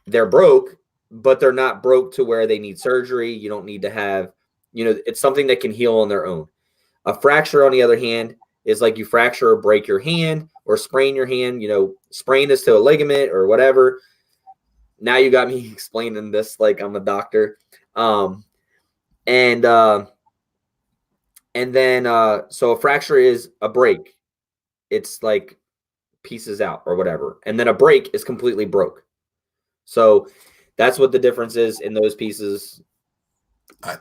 they're broke, but they're not broke to where they need surgery. You don't need to have, it's something that can heal on their own. A fracture, on the other hand, is like you fracture or break your hand or sprain your hand, sprain this to a ligament or whatever. Now you got me explaining this like I'm a doctor. And then so a fracture is a break. It's like pieces out or whatever. And then a break is completely broke. So that's what the difference is in those pieces.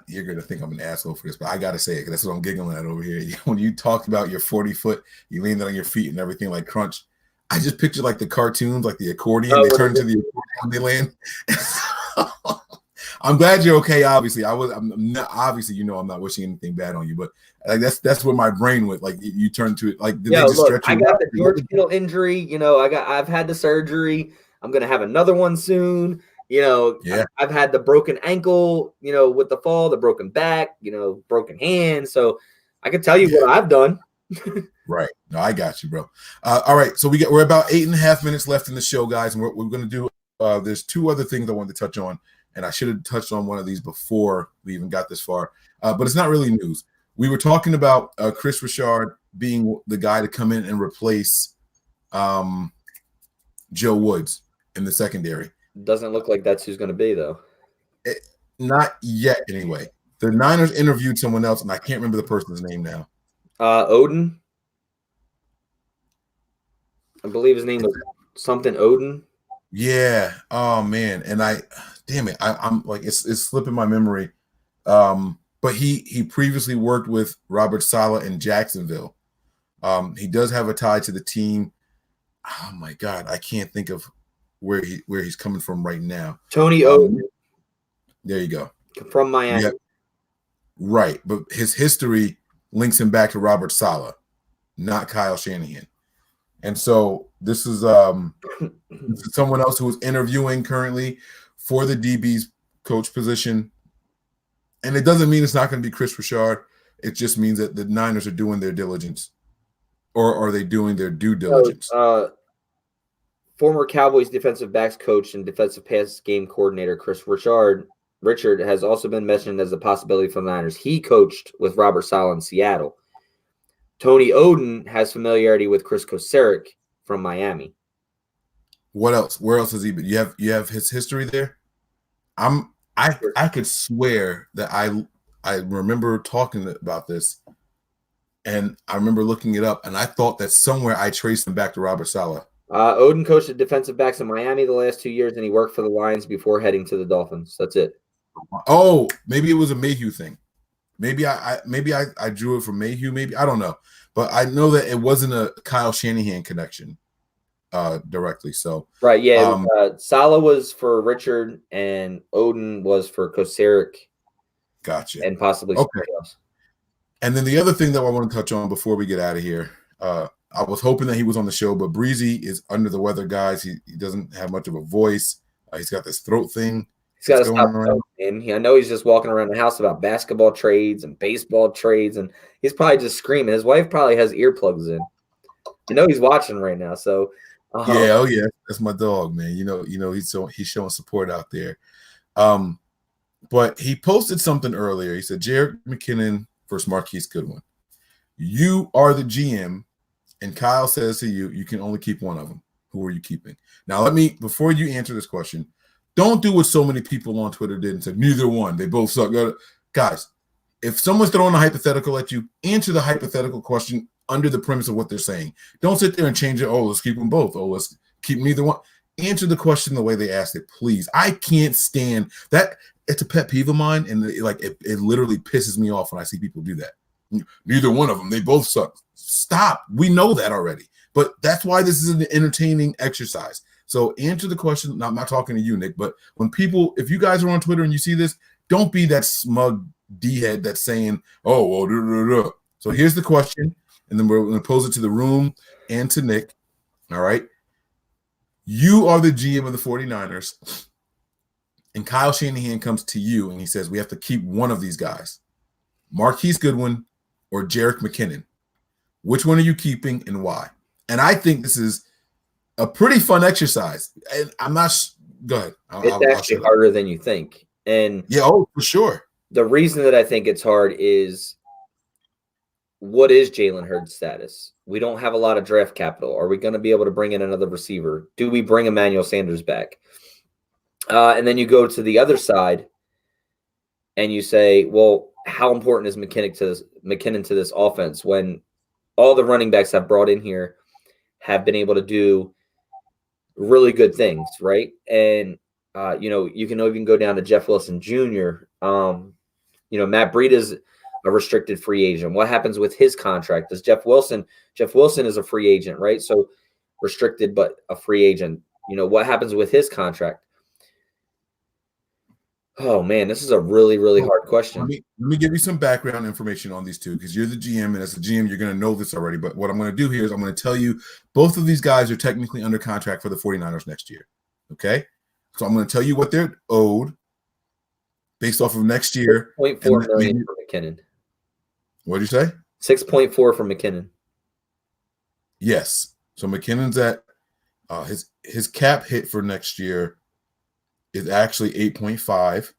You're going to think I'm an asshole for this, but I got to say it because that's what I'm giggling at over here. When you talked about your 40-foot, you leaned on your feet and everything like crunch, I just picture like the cartoons, like the accordion. They turn to the accordion when they land. I'm glad you're okay. Obviously, I'm not. Obviously, I'm not wishing anything bad on you, but like that's where my brain went. Like you turned to it. Like did they just stretch you? I got the George Kittle injury. I've had the surgery. I'm gonna have another one soon. Yeah. I've had the broken ankle. With the fall, the broken back. Broken hand. So I can tell you what I've done. Right. No, I got you, bro. All right. So we're about 8.5 minutes left in the show, guys, and we're gonna do. There's 2 other things I wanted to touch on. And I should have touched on one of these before we even got this far. But it's not really news. We were talking about Chris Richard being the guy to come in and replace Joe Woods in the secondary. Doesn't look like that's who's going to be, though. Not yet, anyway. The Niners interviewed someone else, and I can't remember the person's name now. Odin. I believe his name was something Odin. Yeah. Oh, man. And damn it, I'm like it's slipping my memory. But he previously worked with Robert Saleh in Jacksonville. He does have a tie to the team. Oh my God, I can't think of where he's coming from right now. Tony Oden. There you go. From Miami. Yep. Right, but his history links him back to Robert Saleh, not Kyle Shanahan. And so this is someone else who is interviewing currently for the DB's coach position. And it doesn't mean it's not going to be Chris Richard. It just means that the Niners are doing their diligence. Or are they doing their due diligence? Former Cowboys defensive backs coach and defensive pass game coordinator Chris Richard has also been mentioned as a possibility for the Niners. He coached with Robert Saleh in Seattle. Tony Oden has familiarity with Chris Kocurek from Miami. What else? Where else has he been? You have his history there? I could swear that I remember talking about this, and I remember looking it up, and I thought that somewhere I traced him back to Robert Saleh. Oden coached the defensive backs in Miami the last 2 years, and he worked for the Lions before heading to the Dolphins. That's it. Oh, maybe it was a Mayhew thing. Maybe I drew it from Mayhew. Maybe I don't know, but I know that it wasn't a Kyle Shanahan connection directly. So right, yeah. Saleh was for Richard, and Oden was for Kocurek. Gotcha. And possibly somebody else. And then the other thing that I want to touch on before we get out of here, I was hoping that he was on the show, but Breezy is under the weather, guys. He doesn't have much of a voice. He's got this throat thing. He's got to stop and I know he's just walking around the house about basketball trades and baseball trades, and he's probably just screaming. His wife probably has earplugs in. He's watching right now. So yeah, oh yeah, that's my dog, man. He's showing support out there. But he posted something earlier. He said, Jerick McKinnon versus Marquise Goodwin. You are the GM, and Kyle says to you, you can only keep one of them. Who are you keeping? Now, before you answer this question, don't do what so many people on Twitter did and said, neither one. They both suck. Guys, if someone's throwing a hypothetical at you, answer the hypothetical question under the premise of what they're saying. Don't sit there and change it. Oh, let's keep them both. Oh, let's keep neither one. Answer the question the way they asked it, please. I can't stand that. It's a pet peeve of mine, and it literally pisses me off when I see people do that. Neither one of them. They both suck. Stop. We know that already. But that's why this is an entertaining exercise. So answer the question. Now, I'm not talking to you, Nick, but if you guys are on Twitter and you see this, don't be that smug D-head that's saying, oh, well, duh, duh, duh. So here's the question, and then we're going to pose it to the room and to Nick. All right. You are the GM of the 49ers, and Kyle Shanahan comes to you, and he says, we have to keep one of these guys, Marquise Goodwin or Jerick McKinnon. Which one are you keeping and why? And I think this is a pretty fun exercise. And I'm not – go ahead. It's actually harder than you think. And yeah, oh, for sure. The reason that I think it's hard is what is Jalen Hurd's status? We don't have a lot of draft capital. Are we going to be able to bring in another receiver? Do we bring Emmanuel Sanders back? And then you go to the other side and you say, well, how important is McKinnon to this offense when all the running backs I've brought in here have been able to do really good things, right? And, you can even go down to Jeff Wilson Jr. Matt Breida is a restricted free agent. What happens with his contract? Does Jeff Wilson is a free agent, right? So restricted, but a free agent. What happens with his contract? Oh man, this is a really, really hard question. Let me give you some background information on these two, because you're the GM, and as a GM, you're going to know this already. But what I'm going to do here is I'm going to tell you both of these guys are technically under contract for the 49ers next year. Okay? So I'm going to tell you what they're owed based off of next year. $6.4 million for McKinnon. What did you say? 6.4 for McKinnon. Yes. So McKinnon's at his cap hit for next year is actually 8.5.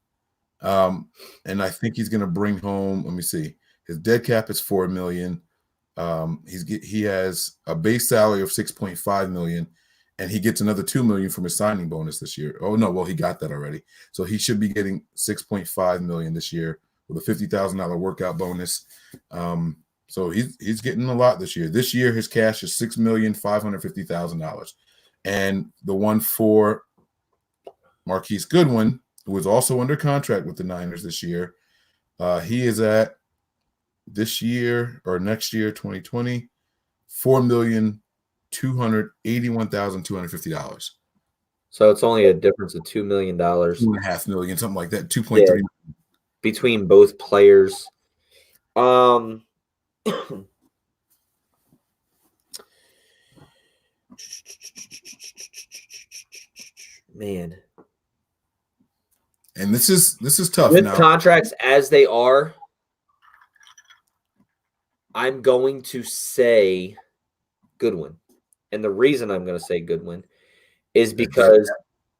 And I think he's going to bring home, let me see, his dead cap is $4 million. He has a base salary of $6.5 million, and he gets another $2 million from his signing bonus this year. Oh no, well, he got that already. So he should be getting $6.5 million this year with a $50,000 workout bonus. So he's getting a lot this year. This year his cash is $6,550,000. And the one for Marquise Goodwin, who is also under contract with the Niners this year, he is at this year or next year, 2020, $4,281,250. So it's only a difference of $2 million. $2.5 million, something like that. 2.3 yeah, between both players. Man. And this is tough. With now. Contracts as they are, I'm going to say Goodwin. And the reason I'm going to say Goodwin is because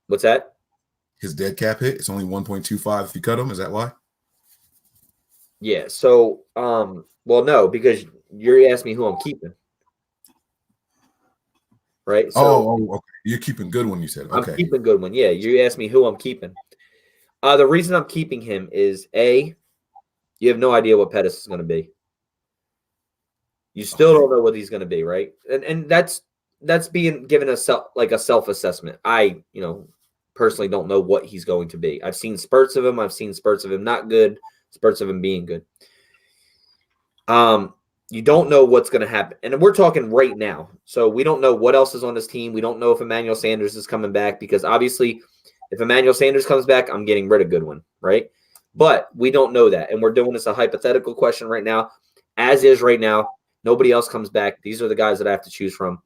what's that? His dead cap hit, it's only 1.25 if you cut him. Is that why? Yeah. So, well, no, because you're asking me who I'm keeping. Right? So, okay. You're keeping Goodwin, you said. Okay. I'm keeping Goodwin. Yeah. You asked me who I'm keeping. The reason I'm keeping him is A, you have no idea what Pettis is going to be. You still don't know what he's going to be, right? And that's being given a self-assessment. I, personally don't know what he's going to be. I've seen spurts of him. I've seen spurts of him not good, spurts of him being good. You don't know what's going to happen. And we're talking right now. So we don't know what else is on this team. We don't know if Emmanuel Sanders is coming back, because obviously if Emmanuel Sanders comes back, I'm getting rid of Goodwin, right? But we don't know that. And we're doing this a hypothetical question right now. As is right now, nobody else comes back. These are the guys that I have to choose from.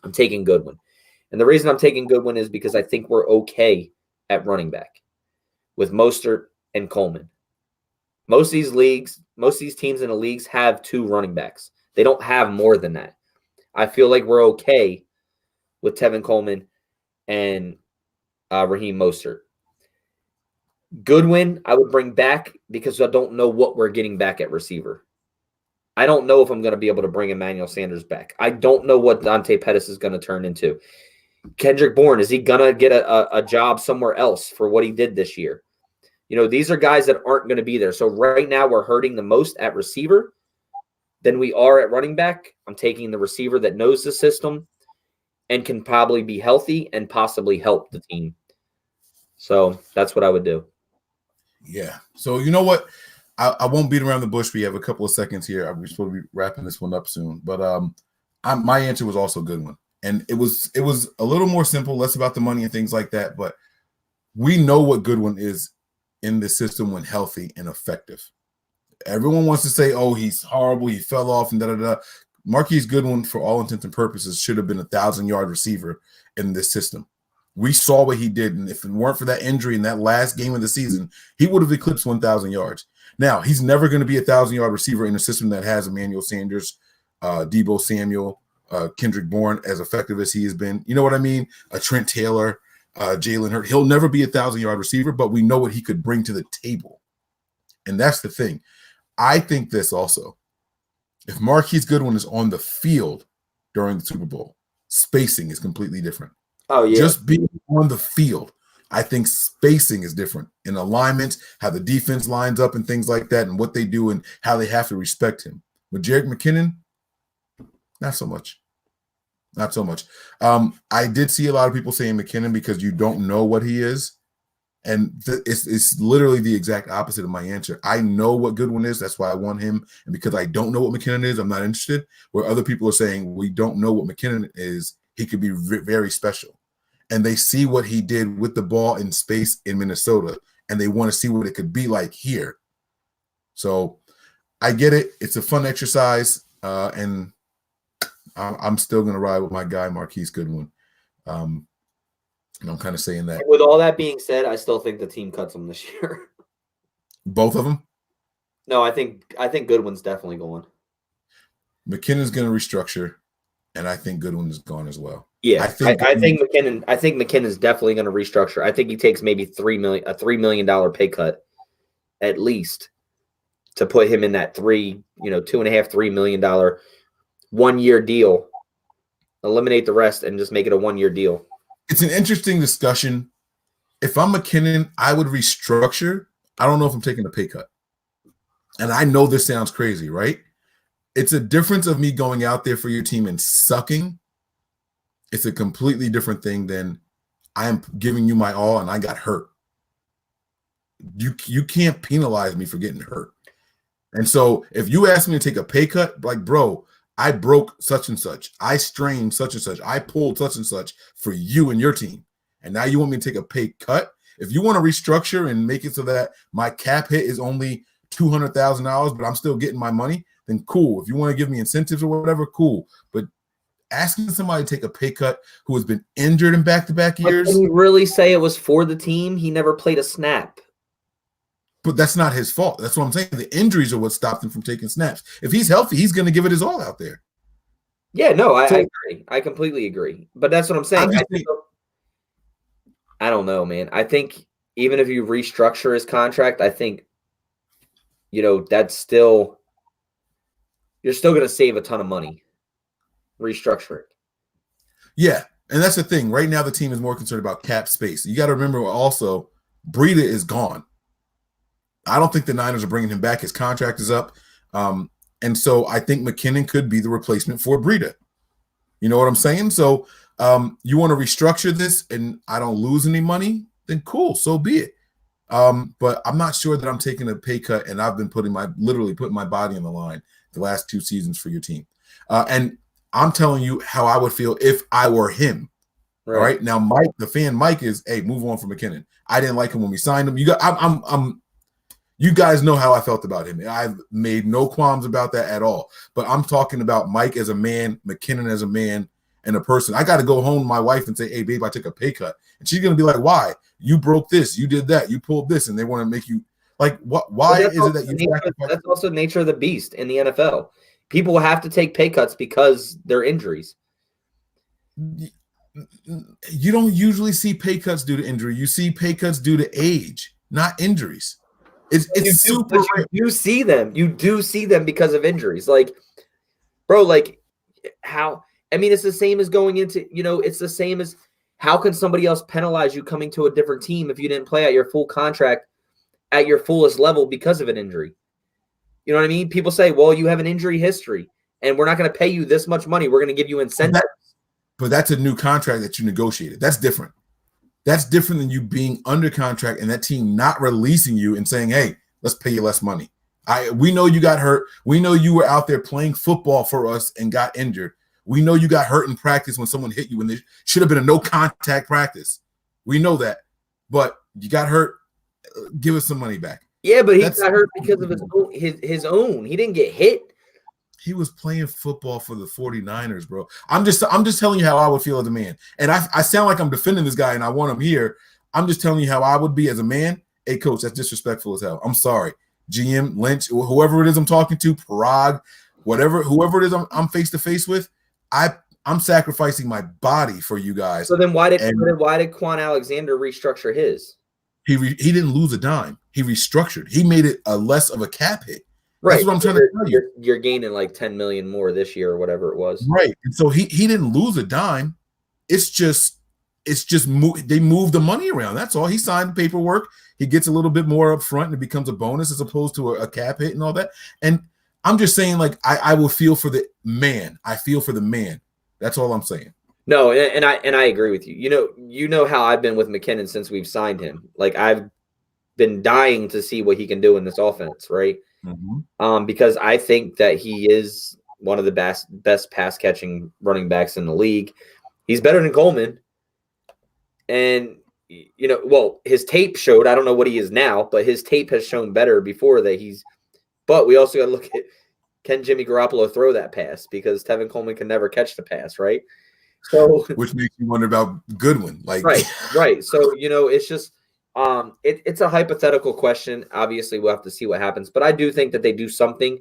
I'm taking Goodwin. And the reason I'm taking Goodwin is because I think we're okay at running back with Mostert and Coleman. Most of these teams in the leagues have 2 running backs. They don't have more than that. I feel like we're okay with Tevin Coleman and Raheem Mostert. Goodwin, I would bring back because I don't know what we're getting back at receiver. I don't know if I'm going to be able to bring Emmanuel Sanders back. I don't know what Dante Pettis is going to turn into. Kendrick Bourne, is he going to get a job somewhere else for what he did this year? These are guys that aren't going to be there. So right now we're hurting the most at receiver than we are at running back. I'm taking the receiver that knows the system and can probably be healthy and possibly help the team. So that's what I would do. Yeah. So you know what? I won't beat around the bush. We have a couple of seconds here. We're supposed to be wrapping this one up soon. But my answer was also Goodwin. And it was a little more simple, less about the money and things like that. But we know what Goodwin is in the system when healthy and effective. Everyone wants to say, oh, he's horrible, he fell off, and da-da-da. Marquise Goodwin, for all intents and purposes, should have been a 1,000-yard receiver in this system. We saw what he did, and if it weren't for that injury in that last game of the season, he would have eclipsed 1,000 yards. Now, he's never going to be a 1,000-yard receiver in a system that has Emmanuel Sanders, Deebo Samuel, Kendrick Bourne, as effective as he has been. You know what I mean? Trent Taylor, Jalen Hurts. He'll never be a 1,000-yard receiver, but we know what he could bring to the table. And that's the thing. I think this also. If Marquise Goodwin is on the field during the Super Bowl, spacing is completely different. Oh, yeah. Just being on the field, I think spacing is different in alignment, how the defense lines up and things like that, and what they do and how they have to respect him. With Jerick McKinnon, not so much. Not so much. I did see a lot of people saying McKinnon because you don't know what he is. And it's literally the exact opposite of my answer. I know what Goodwin is. That's why I want him. And because I don't know what McKinnon is, I'm not interested. Where other people are saying we don't know what McKinnon is, he could be very special. And they see what he did with the ball in space in Minnesota, and they want to see what it could be like here. So I get it. It's a fun exercise, and I'm still going to ride with my guy, Marquise Goodwin. And I'm kind of saying that. With all that being said, I still think the team cuts him this year. Both of them? No, I think Goodwin's definitely going. McKinnon's going to restructure, and I think Goodwin is gone as well. Yeah, I think McKinnon's definitely going to restructure. I think he takes maybe a $3 million pay cut at least to put him in that $2.5-3 million 1 year deal. Eliminate the rest and just make it a 1 year deal. It's an interesting discussion. If I'm McKinnon, I would restructure. I don't know if I'm taking a pay cut. And I know this sounds crazy, right? It's a difference of me going out there for your team and sucking. It's a completely different thing than I am giving you my all and I got hurt. You can't penalize me for getting hurt. And so if you ask me to take a pay cut, like, bro, I broke such and such. I strained such and such. I pulled such and such for you and your team. And now you want me to take a pay cut? If you want to restructure and make it so that my cap hit is only $200,000, but I'm still getting my money, then cool. If you want to give me incentives or whatever, cool. But asking somebody to take a pay cut who has been injured in back-to-back years. But can you really say it was for the team? He never played a snap. But that's not his fault. That's what I'm saying. The injuries are what stopped him from taking snaps. If he's healthy, he's going to give it his all out there. Yeah, no, I agree. I completely agree. But that's what I'm saying. I don't know, man. I think even if you restructure his contract, I think, that's still – you're still going to save a ton of money. Restructure it. Yeah, and that's the thing. Right now, the team is more concerned about cap space. You got to remember also, Breida is gone. I don't think the Niners are bringing him back. His contract is up. And so I think McKinnon could be the replacement for Breida. You know what I'm saying? So you want to restructure this and I don't lose any money, then cool, so be it. But I'm not sure that I'm taking a pay cut, and I've been literally putting my body on the line the last 2 seasons for your team. And I'm telling you how I would feel if I were him. Right. All right. Now, Mike, the fan Mike is, hey, move on from McKinnon. I didn't like him when we signed him. You guys know how I felt about him. I've made no qualms about that at all. But I'm talking about Mike as a man, McKinnon as a man, and a person. I got to go home to my wife and say, hey, babe, I took a pay cut. And she's going to be like, why? You broke this. You did that. You pulled this. And they want to make you like, what? Why is it that you? That's also the nature of the beast in the NFL. People have to take pay cuts because they're injuries. You don't usually see pay cuts due to injury. You see pay cuts due to age, not injuries. It's super rare. You see them. You do see them because of injuries. Like, bro, like how – I mean, it's the same as going into – it's the same as how can somebody else penalize you coming to a different team if you didn't play at your full contract at your fullest level because of an injury? You know what I mean? People say, well, you have an injury history, and we're not going to pay you this much money. We're going to give you incentives. But that's a new contract that you negotiated. That's different. That's different than you being under contract and that team not releasing you and saying, hey, let's pay you less money. We know you got hurt. We know you were out there playing football for us and got injured. We know you got hurt in practice when someone hit you when there should have been a no contact practice. We know that, but you got hurt. Give us some money back. Yeah, but he got hurt because of his own. He didn't get hit. He was playing football for the 49ers, bro. I'm just telling you how I would feel as a man. And I sound like I'm defending this guy and I want him here. I'm just telling you how I would be as a man. Hey, coach, that's disrespectful as hell. I'm sorry. GM, Lynch, whoever it is I'm talking to, Parag, whoever it is I'm face to face with, I'm sacrificing my body for you guys. So then why did Quan Alexander restructure his? He didn't lose a dime. He restructured. He made it a less of a cap hit. Right. That's what I'm trying to tell you. You're gaining like 10 million more this year or whatever it was. Right. And so he didn't lose a dime. It's just they moved the money around. That's all. He signed the paperwork. He gets a little bit more up front and it becomes a bonus as opposed to a cap hit and all that. And I'm just saying, like, I will feel for the man. I feel for the man. That's all I'm saying. No, and I agree with you. You know how I've been with McKinnon since we've signed him. Like, I've been dying to see what he can do in this offense, right? Mm-hmm. Because I think that he is one of the best pass catching running backs in the league. He's better than Coleman. And his tape showed, I don't know what he is now, but his tape has shown better before that but we also got to look at, can Jimmy Garoppolo throw that pass? Because Tevin Coleman can never catch the pass, right? So, which makes you wonder about Goodwin. Like, right. So, it's just, it's a hypothetical question. Obviously, we'll have to see what happens, but I do think that they do something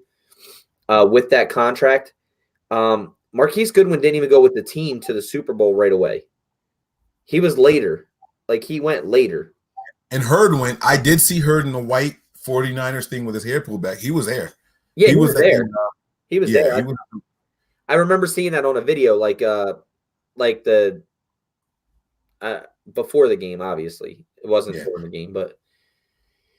with that contract. Marquise Goodwin didn't even go with the team to the Super Bowl right away. He was later. Like, he went later. And Hurd went. I did see Hurd in the white 49ers thing with his hair pulled back. He was there. Yeah, he was there. He was there. I remember seeing that on a video, like the before the game. Obviously, it wasn't before the game, but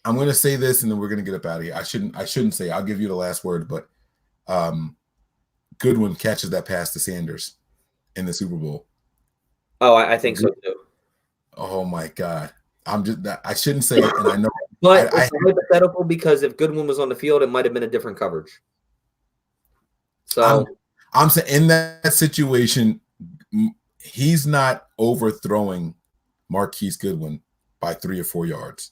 I'm going to say this, and then we're going to get up out of here. I shouldn't say. I'll give you the last word, but Goodwin catches that pass to Sanders in the Super Bowl. Oh, I think so too. Oh my God. I shouldn't say it, and I know. But it's hypothetical because if Goodwin was on the field, it might have been a different coverage. So I'm saying in that situation, he's not overthrowing Marquise Goodwin by 3 or 4 yards.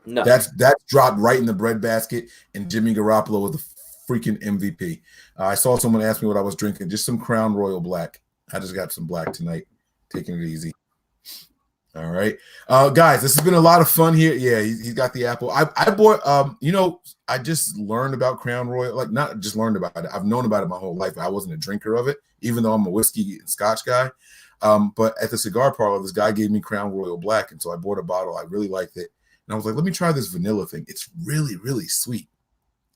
No, that's dropped right in the breadbasket, and Jimmy Garoppolo was the freaking MVP. I saw someone ask me what I was drinking, just some Crown Royal Black. I just got some black tonight, taking it easy. All right, guys, this has been a lot of fun here. Yeah, he's got the apple. I bought, I just learned about Crown Royal, like not just learned about it. I've known about it my whole life. I wasn't a drinker of it, even though I'm a whiskey and scotch guy. But at the cigar parlor, this guy gave me Crown Royal Black, and so I bought a bottle. I really liked it, and I was like, let me try this vanilla thing. It's really, really sweet.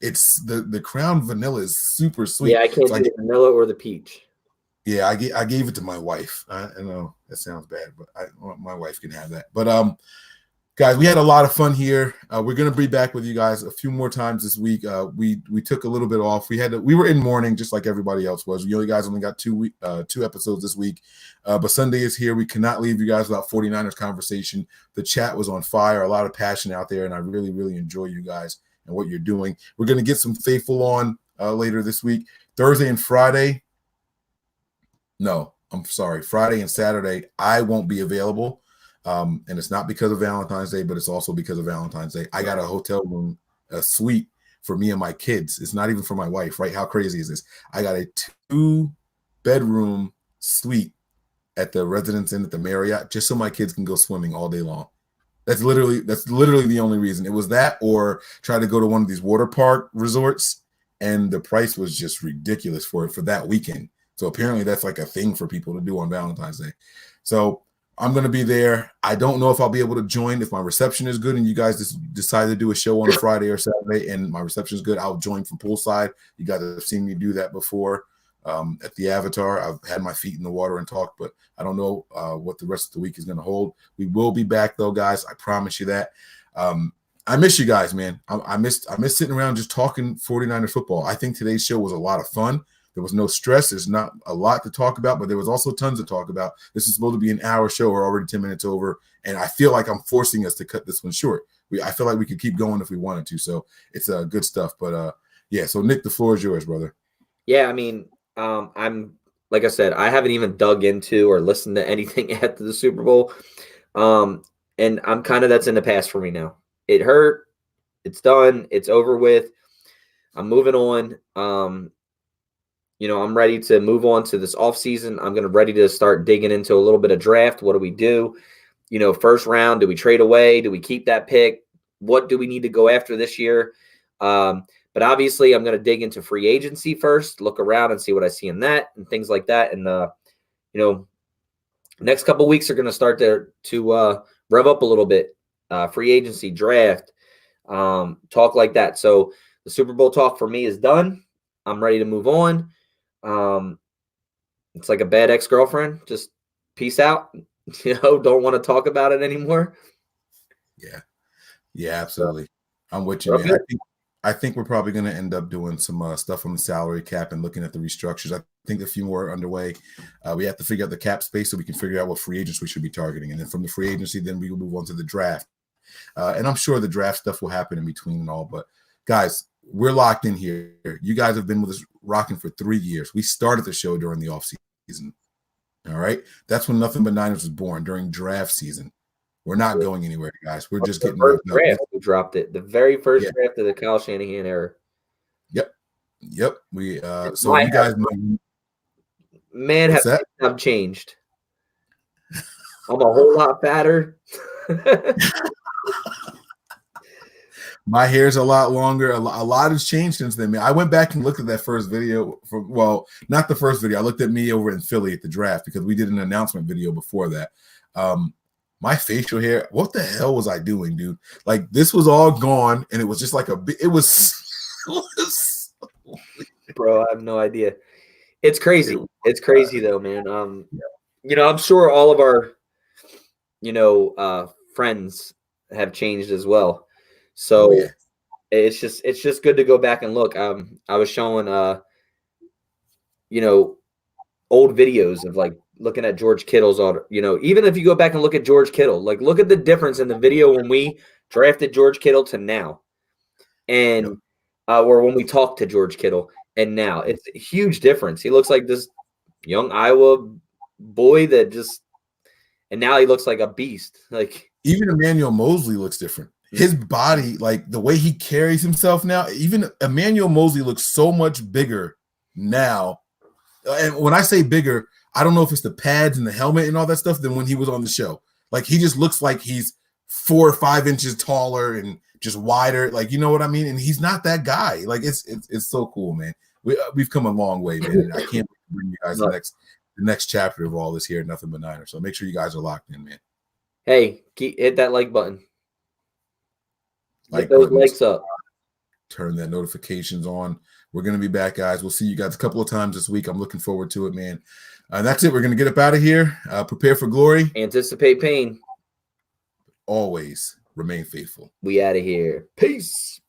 It's the Crown vanilla is super sweet. Yeah, I can't do the vanilla or the peach. Yeah, I gave it to my wife. I know that sounds bad, but my wife can have that. But guys, we had a lot of fun here. We're gonna be back with you guys a few more times this week. We took a little bit off. We were in mourning just like everybody else was. You guys only got two episodes this week, but Sunday is here. We cannot leave you guys without 49ers conversation. The chat was on fire. A lot of passion out there, and I really, really enjoy you guys and what you're doing. We're gonna get some faithful on later this week, Thursday and Friday. No, I'm sorry. Friday and Saturday, I won't be available. And it's not because of Valentine's Day, but it's also because of Valentine's Day. I got a hotel room, a suite for me and my kids. It's not even for my wife, right? How crazy is this? I got a 2-bedroom suite at the Residence Inn at the Marriott, just so my kids can go swimming all day long. That's literally the only reason. It was that, or try to go to one of these water park resorts, and the price was just ridiculous for that weekend. So apparently that's like a thing for people to do on Valentine's Day. So I'm going to be there. I don't know if I'll be able to join. If my reception is good and you guys just decide to do a show on a Friday or Saturday and my reception is good, I'll join from poolside. You guys have seen me do that before at the Avatar. I've had my feet in the water and talked, but I don't know what the rest of the week is going to hold. We will be back though, guys. I promise you that. I miss you guys, man. I miss sitting around just talking 49ers football. I think today's show was a lot of fun. There was no stress. There's not a lot to talk about, but there was also tons to talk about. This is supposed to be an hour show. We're already 10 minutes over, and I feel like I'm forcing us to cut this one short. I feel like we could keep going if we wanted to, so it's good stuff. But yeah, so Nick, the floor is yours, brother. Yeah, I mean, I'm like I said, I haven't even dug into or listened to anything after the Super Bowl. And I'm kind of, that's in the past for me now. It hurt. It's done. It's over with. I'm moving on. I'm ready to move on to this offseason. I'm ready to start digging into a little bit of draft. What do we do? First round, do we trade away? Do we keep that pick? What do we need to go after this year? But obviously, I'm going to dig into free agency first, look around and see what I see in that and things like that. And, next couple of weeks are going to start to rev up a little bit. Free agency, draft, talk like that. So the Super Bowl talk for me is done. I'm ready to move on. It's like a bad ex-girlfriend. Just peace out. Don't want to talk about it anymore. Yeah, absolutely. I'm with you, man. I think we're probably going to end up doing some stuff on the salary cap and looking at the restructures. I think a few more are underway. We have to figure out the cap space so we can figure out what free agents we should be targeting. And then from the free agency, then we will move on to the draft. And I'm sure the draft stuff will happen in between and all. But, guys, we're locked in here. You guys have been with us rocking for 3 years. We started the show during the offseason. All right? That's when Nothing But Niners was born, during draft season. We're not going anywhere, guys. We're just getting first draft. We dropped it. The very first draft of the Kyle Shanahan era. Yep. We so you guys know, man, have changed. I'm a whole lot fatter. My hair's a lot longer. A lot has changed since then, man. I went back and looked at that first video. Not the first video. I looked at me over in Philly at the draft because we did an announcement video before that. My facial hair, what the hell was I doing, dude? Like, this was all gone, and it was just like it was bro, I have no idea. It's crazy. It's crazy though, man. I'm sure all of our, friends have changed as well. So it's just good to go back and look. I was showing old videos of like looking at George Kittle's, even if you go back and look at George Kittle, like look at the difference in the video when we drafted George Kittle to now, and or when we talked to George Kittle and now, it's a huge difference. He looks like this young Iowa boy and now he looks like a beast. Like even Emmanuel Mosley looks different. His body, like the way he carries himself now, even Emmanuel Mosley looks so much bigger now. And when I say bigger, I don't know if it's the pads and the helmet and all that stuff than when he was on the show. Like he just looks like he's 4 or 5 inches taller and just wider. Like, you know what I mean? And he's not that guy. Like it's so cool, man. We've come a long way, man. And I can't wait to bring you guys the next chapter of all this here at Nothing But Niners. So make sure you guys are locked in, man. Hey, hit that like button. Get those likes up. Turn that notifications on. We're going to be back, guys. We'll see you guys a couple of times this week. I'm looking forward to it, man. That's it. We're going to get up out of here. Prepare for glory. Anticipate pain. Always remain faithful. We out of here. Peace.